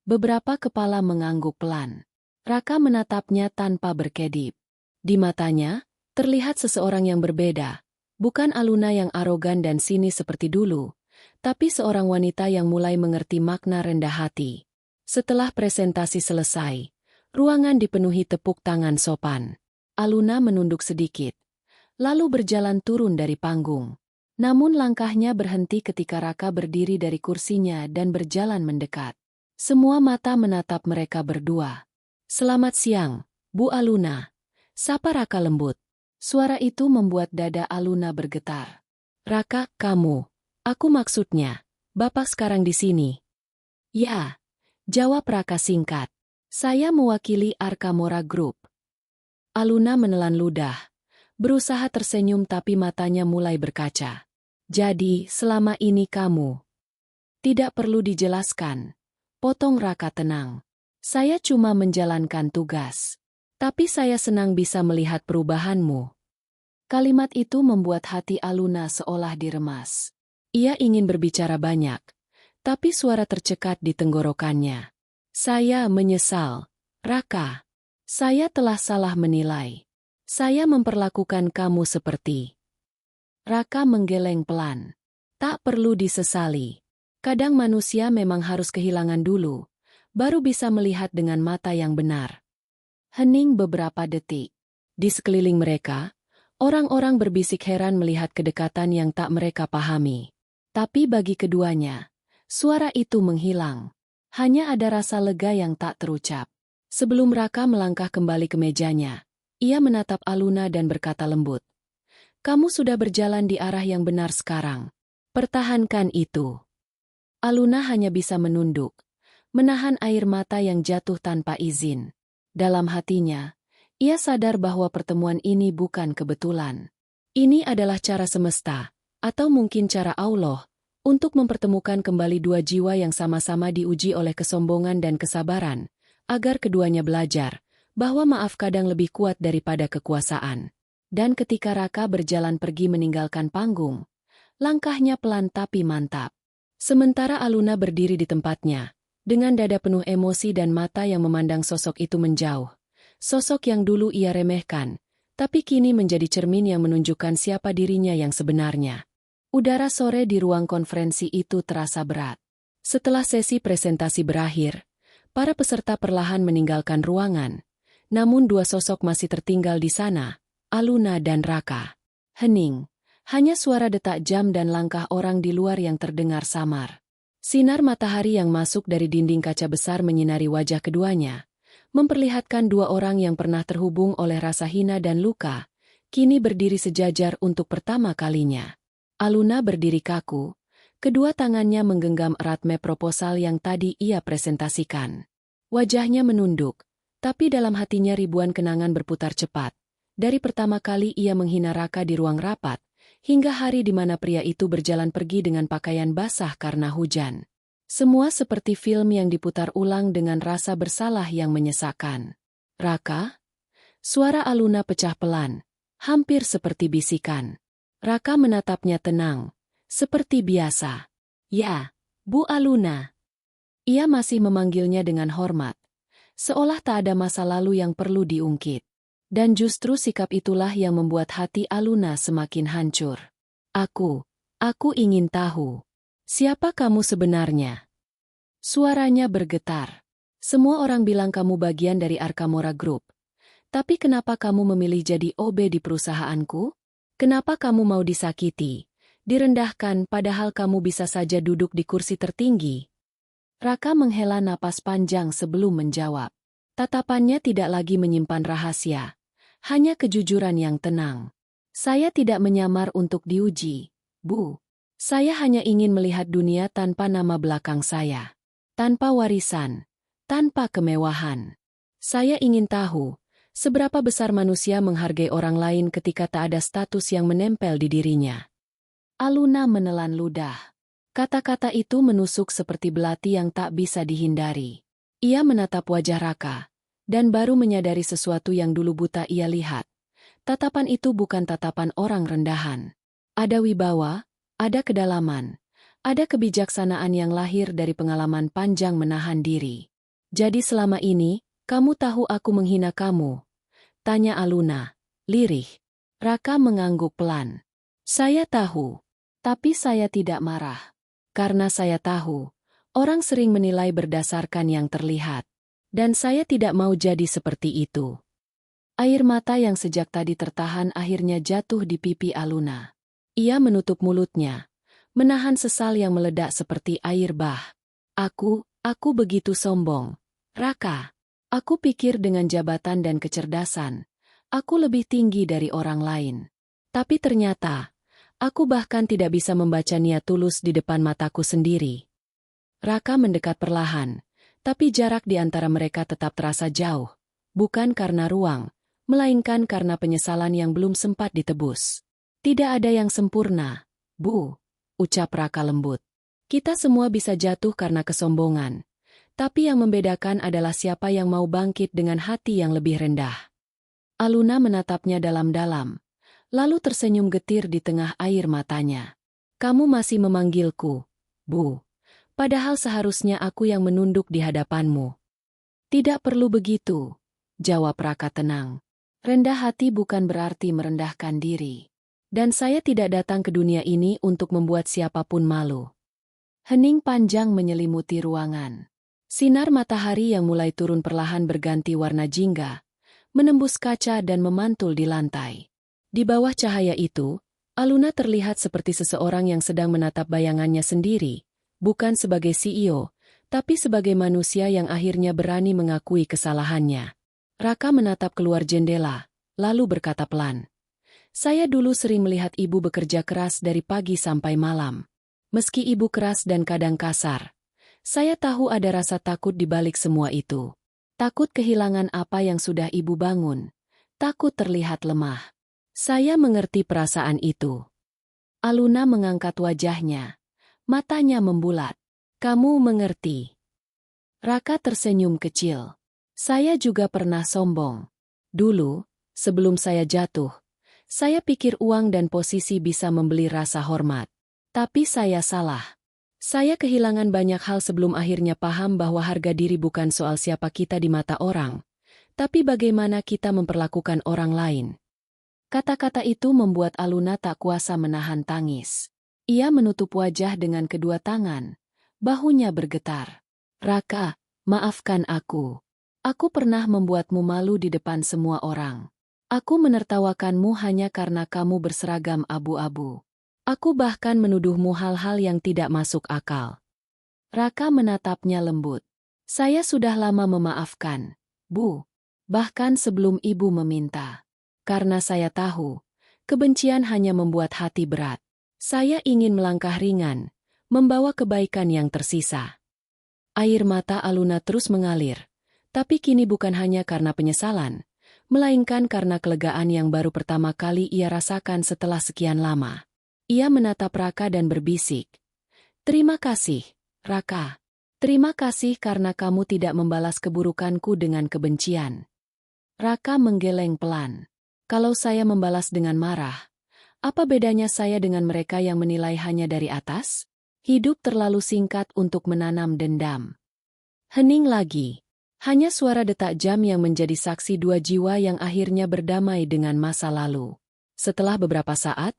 S1: Beberapa kepala mengangguk pelan. Raka menatapnya tanpa berkedip. Di matanya, terlihat seseorang yang berbeda, bukan Aluna yang arogan dan sinis seperti dulu, tapi seorang wanita yang mulai mengerti makna rendah hati. Setelah presentasi selesai, ruangan dipenuhi tepuk tangan sopan. Aluna menunduk sedikit, lalu berjalan turun dari panggung. Namun langkahnya berhenti ketika Raka berdiri dari kursinya dan berjalan mendekat. Semua mata menatap mereka berdua. "Selamat siang, Bu Aluna," sapa Raka lembut. Suara itu membuat dada Aluna bergetar. "Raka, kamu. Aku maksudnya, Bapak sekarang di sini." "Ya," jawab Raka singkat. "Saya mewakili Arkamora Group." Aluna menelan ludah, berusaha tersenyum tapi matanya mulai berkaca. "Jadi, selama ini kamu..." "Tidak perlu dijelaskan," potong Raka tenang. "Saya cuma menjalankan tugas. Tapi saya senang bisa melihat perubahanmu." Kalimat itu membuat hati Aluna seolah diremas. Ia ingin berbicara banyak, tapi suara tercekat di tenggorokannya. "Saya menyesal, Raka. Saya telah salah menilai. Saya memperlakukan kamu seperti..." Raka menggeleng pelan. "Tak perlu disesali. Kadang manusia memang harus kehilangan dulu, baru bisa melihat dengan mata yang benar." Hening beberapa detik. Di sekeliling mereka, orang-orang berbisik heran melihat kedekatan yang tak mereka pahami. Tapi bagi keduanya, suara itu menghilang. Hanya ada rasa lega yang tak terucap. Sebelum Raka melangkah kembali ke mejanya, ia menatap Aluna dan berkata lembut, "Kamu sudah berjalan di arah yang benar sekarang. Pertahankan itu." Aluna hanya bisa menunduk, menahan air mata yang jatuh tanpa izin. Dalam hatinya, ia sadar bahwa pertemuan ini bukan kebetulan. Ini adalah cara semesta, atau mungkin cara Allah, untuk mempertemukan kembali dua jiwa yang sama-sama diuji oleh kesombongan dan kesabaran, agar keduanya belajar bahwa maaf kadang lebih kuat daripada kekuasaan. Dan ketika Raka berjalan pergi meninggalkan panggung, langkahnya pelan tapi mantap. Sementara Aluna berdiri di tempatnya, dengan dada penuh emosi dan mata yang memandang sosok itu menjauh. Sosok yang dulu ia remehkan, tapi kini menjadi cermin yang menunjukkan siapa dirinya yang sebenarnya. Udara sore di ruang konferensi itu terasa berat. Setelah sesi presentasi berakhir, para peserta perlahan meninggalkan ruangan. Namun dua sosok masih tertinggal di sana, Aluna dan Raka. Hening, hanya suara detak jam dan langkah orang di luar yang terdengar samar. Sinar matahari yang masuk dari dinding kaca besar menyinari wajah keduanya, memperlihatkan dua orang yang pernah terhubung oleh rasa hina dan luka, kini berdiri sejajar untuk pertama kalinya. Aluna berdiri kaku, kedua tangannya menggenggam erat map proposal yang tadi ia presentasikan. Wajahnya menunduk, tapi dalam hatinya ribuan kenangan berputar cepat. Dari pertama kali ia menghina Raka di ruang rapat, hingga hari di mana pria itu berjalan pergi dengan pakaian basah karena hujan. Semua seperti film yang diputar ulang dengan rasa bersalah yang menyesakkan. "Raka?" Suara Aluna pecah pelan, hampir seperti bisikan. Raka menatapnya tenang, seperti biasa. "Ya, Bu Aluna." Ia masih memanggilnya dengan hormat, seolah tak ada masa lalu yang perlu diungkit. Dan justru sikap itulah yang membuat hati Aluna semakin hancur. Aku ingin tahu. Siapa kamu sebenarnya?" Suaranya bergetar. "Semua orang bilang kamu bagian dari Arkamora Group. Tapi kenapa kamu memilih jadi OB di perusahaanku? Kenapa kamu mau disakiti, direndahkan padahal kamu bisa saja duduk di kursi tertinggi?" Raka menghela napas panjang sebelum menjawab. Tatapannya tidak lagi menyimpan rahasia, hanya kejujuran yang tenang. Saya tidak menyamar untuk diuji, Bu. Saya hanya ingin melihat dunia tanpa nama belakang saya. Tanpa warisan, tanpa kemewahan. Saya ingin tahu, seberapa besar manusia menghargai orang lain ketika tak ada status yang menempel di dirinya. Aluna menelan ludah. Kata-kata itu menusuk seperti belati yang tak bisa dihindari. Ia menatap wajah Raka, dan baru menyadari sesuatu yang dulu buta ia lihat. Tatapan itu bukan tatapan orang rendahan. Ada wibawa, ada kedalaman, ada kebijaksanaan yang lahir dari pengalaman panjang menahan diri. Jadi selama ini, kamu tahu aku menghina kamu? Tanya Aluna, lirih. Raka mengangguk pelan. Saya tahu, tapi saya tidak marah. Karena saya tahu, orang sering menilai berdasarkan yang terlihat. Dan saya tidak mau jadi seperti itu. Air mata yang sejak tadi tertahan akhirnya jatuh di pipi Aluna. Ia menutup mulutnya, menahan sesal yang meledak seperti air bah. Aku begitu sombong. Raka, aku pikir dengan jabatan dan kecerdasan, aku lebih tinggi dari orang lain. Tapi ternyata, aku bahkan tidak bisa membaca niat tulus di depan mataku sendiri. Raka mendekat perlahan, tapi jarak di antara mereka tetap terasa jauh. Bukan karena ruang, melainkan karena penyesalan yang belum sempat ditebus. Tidak ada yang sempurna, Bu, ucap Raka lembut. Kita semua bisa jatuh karena kesombongan. Tapi yang membedakan adalah siapa yang mau bangkit dengan hati yang lebih rendah. Aluna menatapnya dalam-dalam, lalu tersenyum getir di tengah air matanya. Kamu masih memanggilku, Bu. Padahal seharusnya aku yang menunduk di hadapanmu. Tidak perlu begitu, jawab Raka tenang. Rendah hati bukan berarti merendahkan diri. Dan saya tidak datang ke dunia ini untuk membuat siapapun malu. Hening panjang menyelimuti ruangan. Sinar matahari yang mulai turun perlahan berganti warna jingga, menembus kaca dan memantul di lantai. Di bawah cahaya itu, Aluna terlihat seperti seseorang yang sedang menatap bayangannya sendiri, bukan sebagai CEO, tapi sebagai manusia yang akhirnya berani mengakui kesalahannya. Raka menatap keluar jendela, lalu berkata pelan. Saya dulu sering melihat ibu bekerja keras dari pagi sampai malam. Meski ibu keras dan kadang kasar, saya tahu ada rasa takut di balik semua itu. Takut kehilangan apa yang sudah ibu bangun. Takut terlihat lemah. Saya mengerti perasaan itu. Aluna mengangkat wajahnya. Matanya membulat. Kamu mengerti. Raka tersenyum kecil. Saya juga pernah sombong. Dulu, sebelum saya jatuh, saya pikir uang dan posisi bisa membeli rasa hormat. Tapi saya salah. Saya kehilangan banyak hal sebelum akhirnya paham bahwa harga diri bukan soal siapa kita di mata orang, tapi bagaimana kita memperlakukan orang lain. Kata-kata itu membuat Aluna tak kuasa menahan tangis. Ia menutup wajah dengan kedua tangan. Bahunya bergetar. Raka, maafkan aku. Aku pernah membuatmu malu di depan semua orang. Aku menertawakanmu hanya karena kamu berseragam abu-abu. Aku bahkan menuduhmu hal-hal yang tidak masuk akal. Raka menatapnya lembut. Saya sudah lama memaafkan, Bu. Bahkan sebelum ibu meminta. Karena saya tahu, kebencian hanya membuat hati berat. Saya ingin melangkah ringan, membawa kebaikan yang tersisa. Air mata Aluna terus mengalir, tapi kini bukan hanya karena penyesalan, melainkan karena kelegaan yang baru pertama kali ia rasakan setelah sekian lama. Ia menatap Raka dan berbisik. Terima kasih, Raka. Terima kasih karena kamu tidak membalas keburukanku dengan kebencian. Raka menggeleng pelan. Kalau saya membalas dengan marah, apa bedanya saya dengan mereka yang menilai hanya dari atas? Hidup terlalu singkat untuk menanam dendam. Hening lagi. Hanya suara detak jam yang menjadi saksi dua jiwa yang akhirnya berdamai dengan masa lalu. Setelah beberapa saat,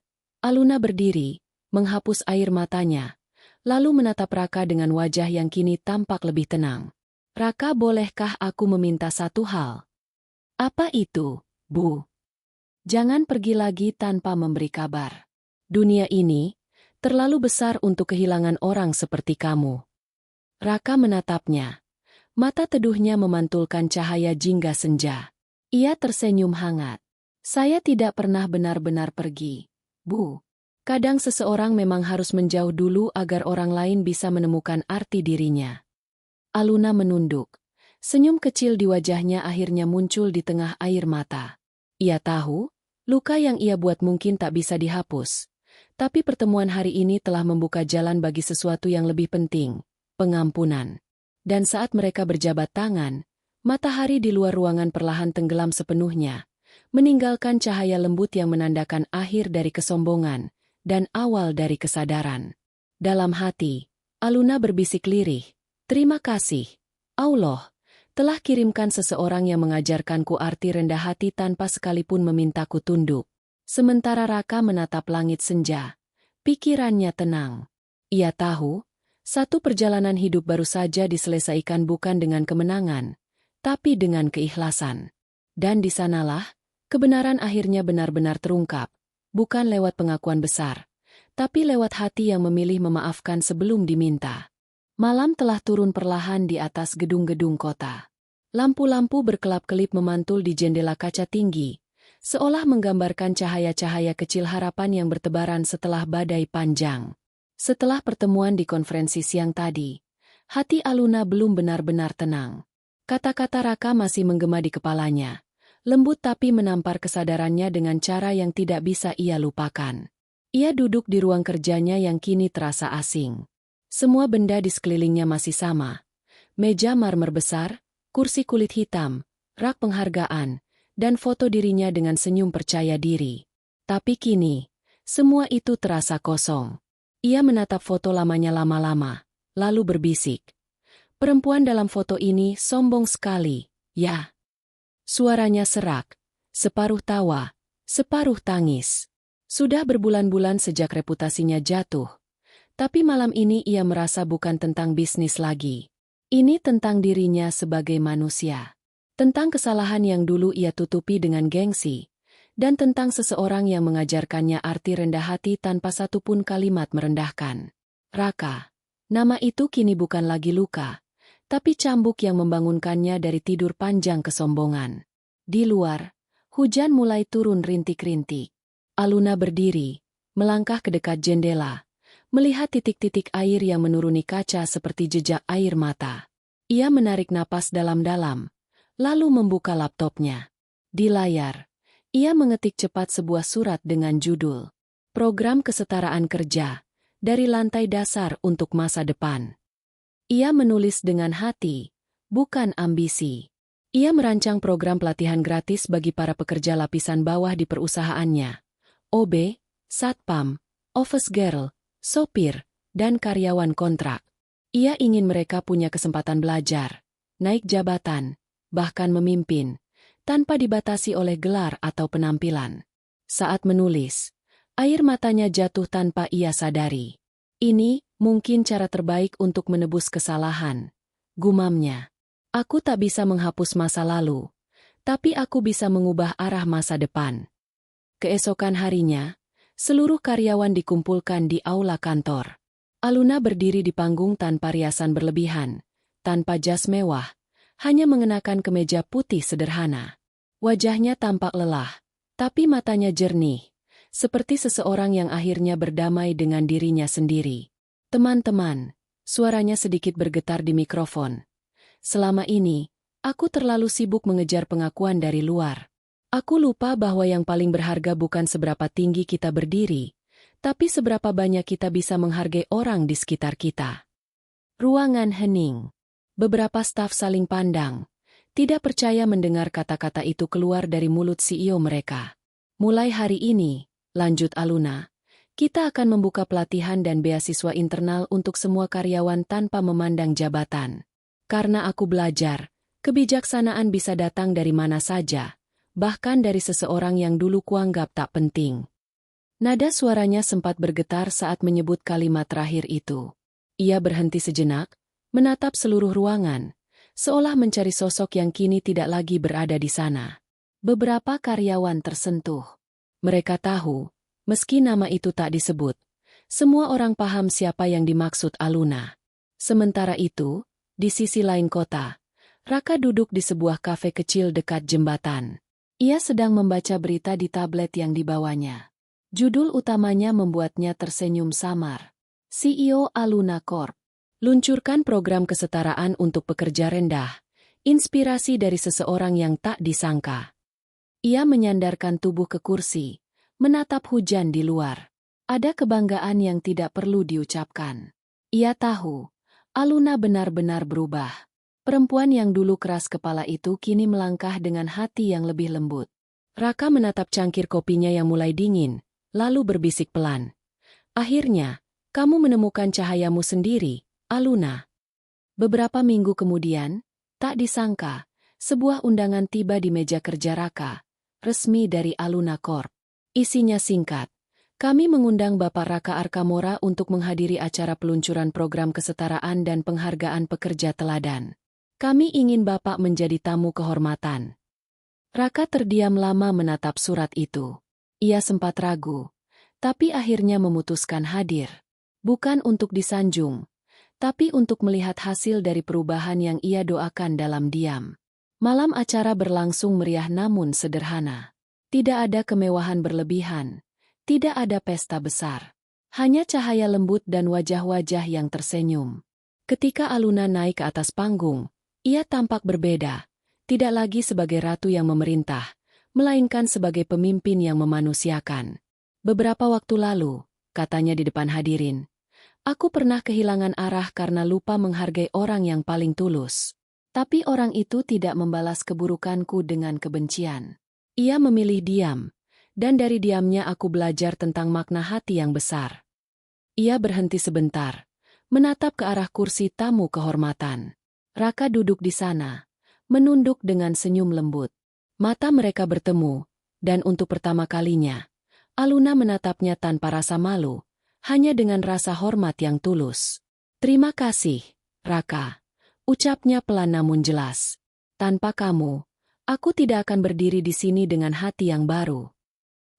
S1: Aluna berdiri, menghapus air matanya, lalu menatap Raka dengan wajah yang kini tampak lebih tenang. Raka, bolehkah aku meminta satu hal? Apa itu, Bu? Jangan pergi lagi tanpa memberi kabar. Dunia ini terlalu besar untuk kehilangan orang seperti kamu. Raka menatapnya, Mata teduhnya memantulkan cahaya jingga senja. Ia tersenyum hangat. Saya tidak pernah benar-benar pergi, Bu. Kadang seseorang memang harus menjauh dulu agar orang lain bisa menemukan arti dirinya. Aluna menunduk. Senyum kecil di wajahnya akhirnya muncul di tengah air mata. Ia tahu, luka yang ia buat mungkin tak bisa dihapus. Tapi pertemuan hari ini telah membuka jalan bagi sesuatu yang lebih penting, pengampunan. Dan saat mereka berjabat tangan, matahari di luar ruangan perlahan tenggelam sepenuhnya, meninggalkan cahaya lembut yang menandakan akhir dari kesombongan dan awal dari kesadaran. Dalam hati, Aluna berbisik lirih, "Terima kasih, Allah, telah kirimkan seseorang yang mengajarkanku arti rendah hati tanpa sekalipun memintaku tunduk." Sementara Raka menatap langit senja, pikirannya tenang. Ia tahu, satu perjalanan hidup baru saja diselesaikan bukan dengan kemenangan, tapi dengan keikhlasan. Dan di sanalah, kebenaran akhirnya benar-benar terungkap, bukan lewat pengakuan besar, tapi lewat hati yang memilih memaafkan sebelum diminta. Malam telah turun perlahan di atas gedung-gedung kota. Lampu-lampu berkelap-kelip memantul di jendela kaca tinggi, seolah menggambarkan cahaya-cahaya kecil harapan yang bertebaran setelah badai panjang. Setelah pertemuan di konferensi siang tadi, hati Aluna belum benar-benar tenang. Kata-kata Raka masih menggema di kepalanya, lembut tapi menampar kesadarannya dengan cara yang tidak bisa ia lupakan. Ia duduk di ruang kerjanya yang kini terasa asing. Semua benda di sekelilingnya masih sama. Meja marmer besar, kursi kulit hitam, rak penghargaan, dan foto dirinya dengan senyum percaya diri. Tapi kini, semua itu terasa kosong. Ia menatap foto lamanya lama-lama, lalu berbisik. Perempuan dalam foto ini sombong sekali, ya. Suaranya serak, separuh tawa, separuh tangis. Sudah berbulan-bulan sejak reputasinya jatuh. Tapi malam ini ia merasa bukan tentang bisnis lagi. Ini tentang dirinya sebagai manusia. Tentang kesalahan yang dulu ia tutupi dengan gengsi. Dan tentang seseorang yang mengajarkannya arti rendah hati tanpa satupun kalimat merendahkan. Raka. Nama itu kini bukan lagi luka, tapi cambuk yang membangunkannya dari tidur panjang kesombongan. Di luar, hujan mulai turun rintik-rintik. Aluna berdiri, melangkah ke dekat jendela, melihat titik-titik air yang menuruni kaca seperti jejak air mata. Ia menarik napas dalam-dalam, lalu membuka laptopnya. Di layar, ia mengetik cepat sebuah surat dengan judul Program Kesetaraan Kerja, dari Lantai Dasar untuk Masa Depan. Ia menulis dengan hati, bukan ambisi. Ia merancang program pelatihan gratis bagi para pekerja lapisan bawah di perusahaannya. OB, satpam, office girl, sopir, dan karyawan kontrak. Ia ingin mereka punya kesempatan belajar, naik jabatan, bahkan memimpin, tanpa dibatasi oleh gelar atau penampilan. Saat menulis, air matanya jatuh tanpa ia sadari. Ini mungkin cara terbaik untuk menebus kesalahan, gumamnya. Aku tak bisa menghapus masa lalu, tapi aku bisa mengubah arah masa depan. Keesokan harinya, seluruh karyawan dikumpulkan di aula kantor. Aluna berdiri di panggung tanpa riasan berlebihan, tanpa jas mewah, hanya mengenakan kemeja putih sederhana. Wajahnya tampak lelah, tapi matanya jernih, seperti seseorang yang akhirnya berdamai dengan dirinya sendiri. Teman-teman, suaranya sedikit bergetar di mikrofon. Selama ini, aku terlalu sibuk mengejar pengakuan dari luar. Aku lupa bahwa yang paling berharga bukan seberapa tinggi kita berdiri, tapi seberapa banyak kita bisa menghargai orang di sekitar kita. Ruangan hening. Beberapa staf saling pandang, tidak percaya mendengar kata-kata itu keluar dari mulut CEO mereka. Mulai hari ini, lanjut Aluna, kita akan membuka pelatihan dan beasiswa internal untuk semua karyawan tanpa memandang jabatan. Karena aku belajar, kebijaksanaan bisa datang dari mana saja, bahkan dari seseorang yang dulu kuanggap tak penting. Nada suaranya sempat bergetar saat menyebut kalimat terakhir itu. Ia berhenti sejenak, menatap seluruh ruangan, seolah mencari sosok yang kini tidak lagi berada di sana. Beberapa karyawan tersentuh. Mereka tahu, meski nama itu tak disebut, semua orang paham siapa yang dimaksud Aluna. Sementara itu, di sisi lain kota, Raka duduk di sebuah kafe kecil dekat jembatan. Ia sedang membaca berita di tablet yang dibawanya. Judul utamanya membuatnya tersenyum samar. CEO Aluna Corp luncurkan program kesetaraan untuk pekerja rendah. Inspirasi dari seseorang yang tak disangka. Ia menyandarkan tubuh ke kursi, menatap hujan di luar. Ada kebanggaan yang tidak perlu diucapkan. Ia tahu, Aluna benar-benar berubah. Perempuan yang dulu keras kepala itu kini melangkah dengan hati yang lebih lembut. Raka menatap cangkir kopinya yang mulai dingin, lalu berbisik pelan. Akhirnya, kamu menemukan cahayamu sendiri, Aluna. Beberapa minggu kemudian, tak disangka, sebuah undangan tiba di meja kerja Raka. Resmi dari Aluna Corp. Isinya singkat. Kami mengundang Bapak Raka Arkamora untuk menghadiri acara peluncuran program kesetaraan dan penghargaan pekerja teladan. Kami ingin Bapak menjadi tamu kehormatan. Raka terdiam lama menatap surat itu. Ia sempat ragu, tapi akhirnya memutuskan hadir. Bukan untuk disanjung, tapi untuk melihat hasil dari perubahan yang ia doakan dalam diam. Malam acara berlangsung meriah namun sederhana. Tidak ada kemewahan berlebihan, tidak ada pesta besar. Hanya cahaya lembut dan wajah-wajah yang tersenyum. Ketika Aluna naik ke atas panggung, ia tampak berbeda. Tidak lagi sebagai ratu yang memerintah, melainkan sebagai pemimpin yang memanusiakan. Beberapa waktu lalu, katanya di depan hadirin, aku pernah kehilangan arah karena lupa menghargai orang yang paling tulus. Tapi orang itu tidak membalas keburukanku dengan kebencian. Ia memilih diam, dan dari diamnya aku belajar tentang makna hati yang besar. Ia berhenti sebentar, menatap ke arah kursi tamu kehormatan. Raka duduk di sana, menunduk dengan senyum lembut. Mata mereka bertemu, dan untuk pertama kalinya, Aluna menatapnya tanpa rasa malu, hanya dengan rasa hormat yang tulus. Terima kasih, Raka. Ucapnya pelan namun jelas. Tanpa kamu, aku tidak akan berdiri di sini dengan hati yang baru.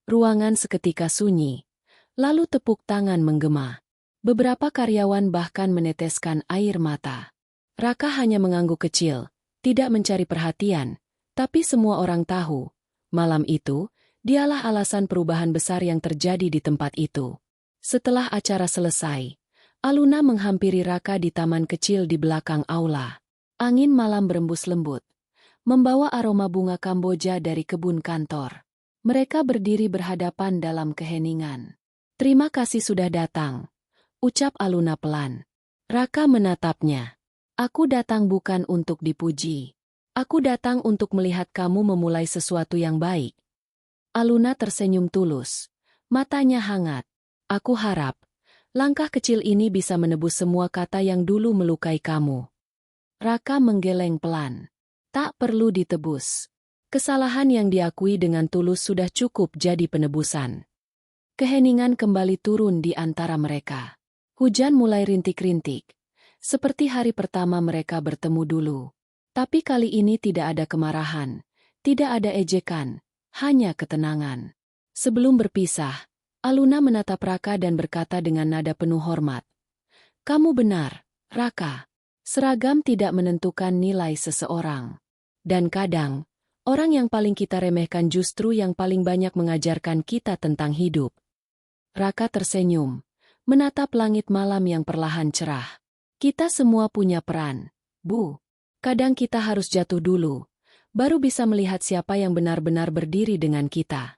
S1: Ruangan seketika sunyi. Lalu tepuk tangan menggema. Beberapa karyawan bahkan meneteskan air mata. Raka hanya mengangguk kecil, tidak mencari perhatian, tapi semua orang tahu, malam itu, dialah alasan perubahan besar yang terjadi di tempat itu. Setelah acara selesai, Aluna menghampiri Raka di taman kecil di belakang aula. Angin malam berembus lembut, membawa aroma bunga Kamboja dari kebun kantor. Mereka berdiri berhadapan dalam keheningan. Terima kasih sudah datang, ucap Aluna pelan. Raka menatapnya. Aku datang bukan untuk dipuji. Aku datang untuk melihat kamu memulai sesuatu yang baik. Aluna tersenyum tulus. Matanya hangat. Aku harap langkah kecil ini bisa menebus semua kata yang dulu melukai kamu. Raka menggeleng pelan. Tak perlu ditebus. Kesalahan yang diakui dengan tulus sudah cukup jadi penebusan. Keheningan kembali turun di antara mereka. Hujan mulai rintik-rintik. Seperti hari pertama mereka bertemu dulu. Tapi kali ini tidak ada kemarahan. Tidak ada ejekan. Hanya ketenangan. Sebelum berpisah, Aluna menatap Raka dan berkata dengan nada penuh hormat. Kamu benar, Raka. Seragam tidak menentukan nilai seseorang. Dan kadang, orang yang paling kita remehkan justru yang paling banyak mengajarkan kita tentang hidup. Raka tersenyum, menatap langit malam yang perlahan cerah. Kita semua punya peran, Bu. Kadang kita harus jatuh dulu, baru bisa melihat siapa yang benar-benar berdiri dengan kita.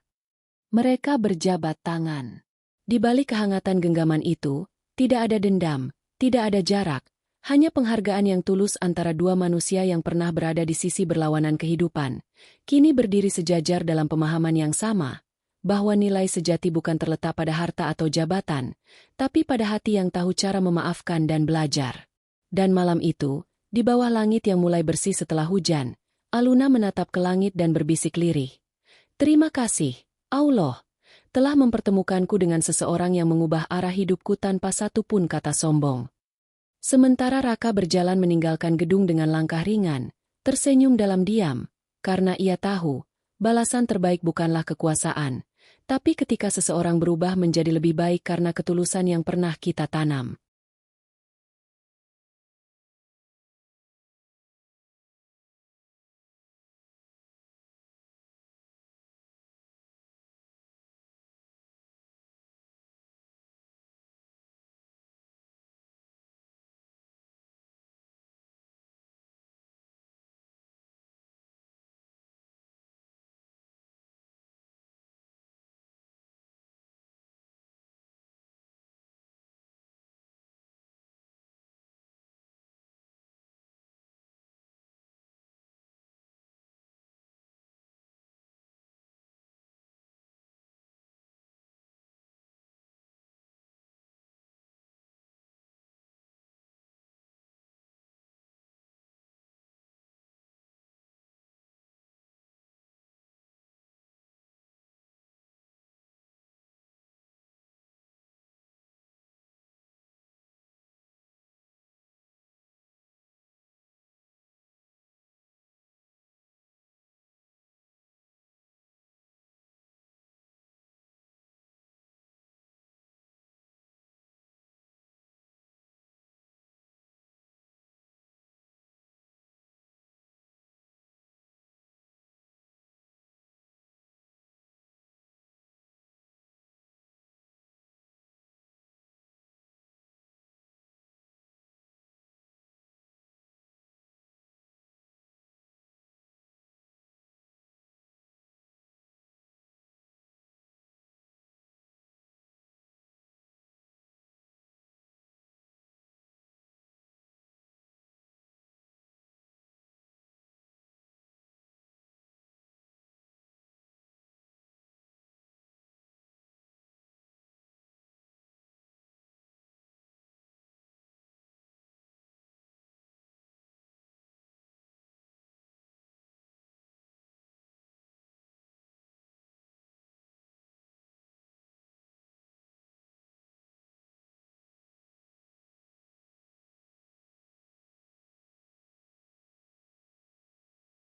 S1: Mereka berjabat tangan. Di balik kehangatan genggaman itu, tidak ada dendam, tidak ada jarak, hanya penghargaan yang tulus antara dua manusia yang pernah berada di sisi berlawanan kehidupan, kini berdiri sejajar dalam pemahaman yang sama, bahwa nilai sejati bukan terletak pada harta atau jabatan, tapi pada hati yang tahu cara memaafkan dan belajar. Dan malam itu, di bawah langit yang mulai bersih setelah hujan, Aluna menatap ke langit dan berbisik lirih. Terima kasih, Allah, telah mempertemukanku dengan seseorang yang mengubah arah hidupku tanpa satu pun kata sombong. Sementara Raka berjalan meninggalkan gedung dengan langkah ringan, tersenyum dalam diam, karena ia tahu, balasan terbaik bukanlah kekuasaan, tapi ketika seseorang berubah menjadi lebih baik karena ketulusan yang pernah kita tanam.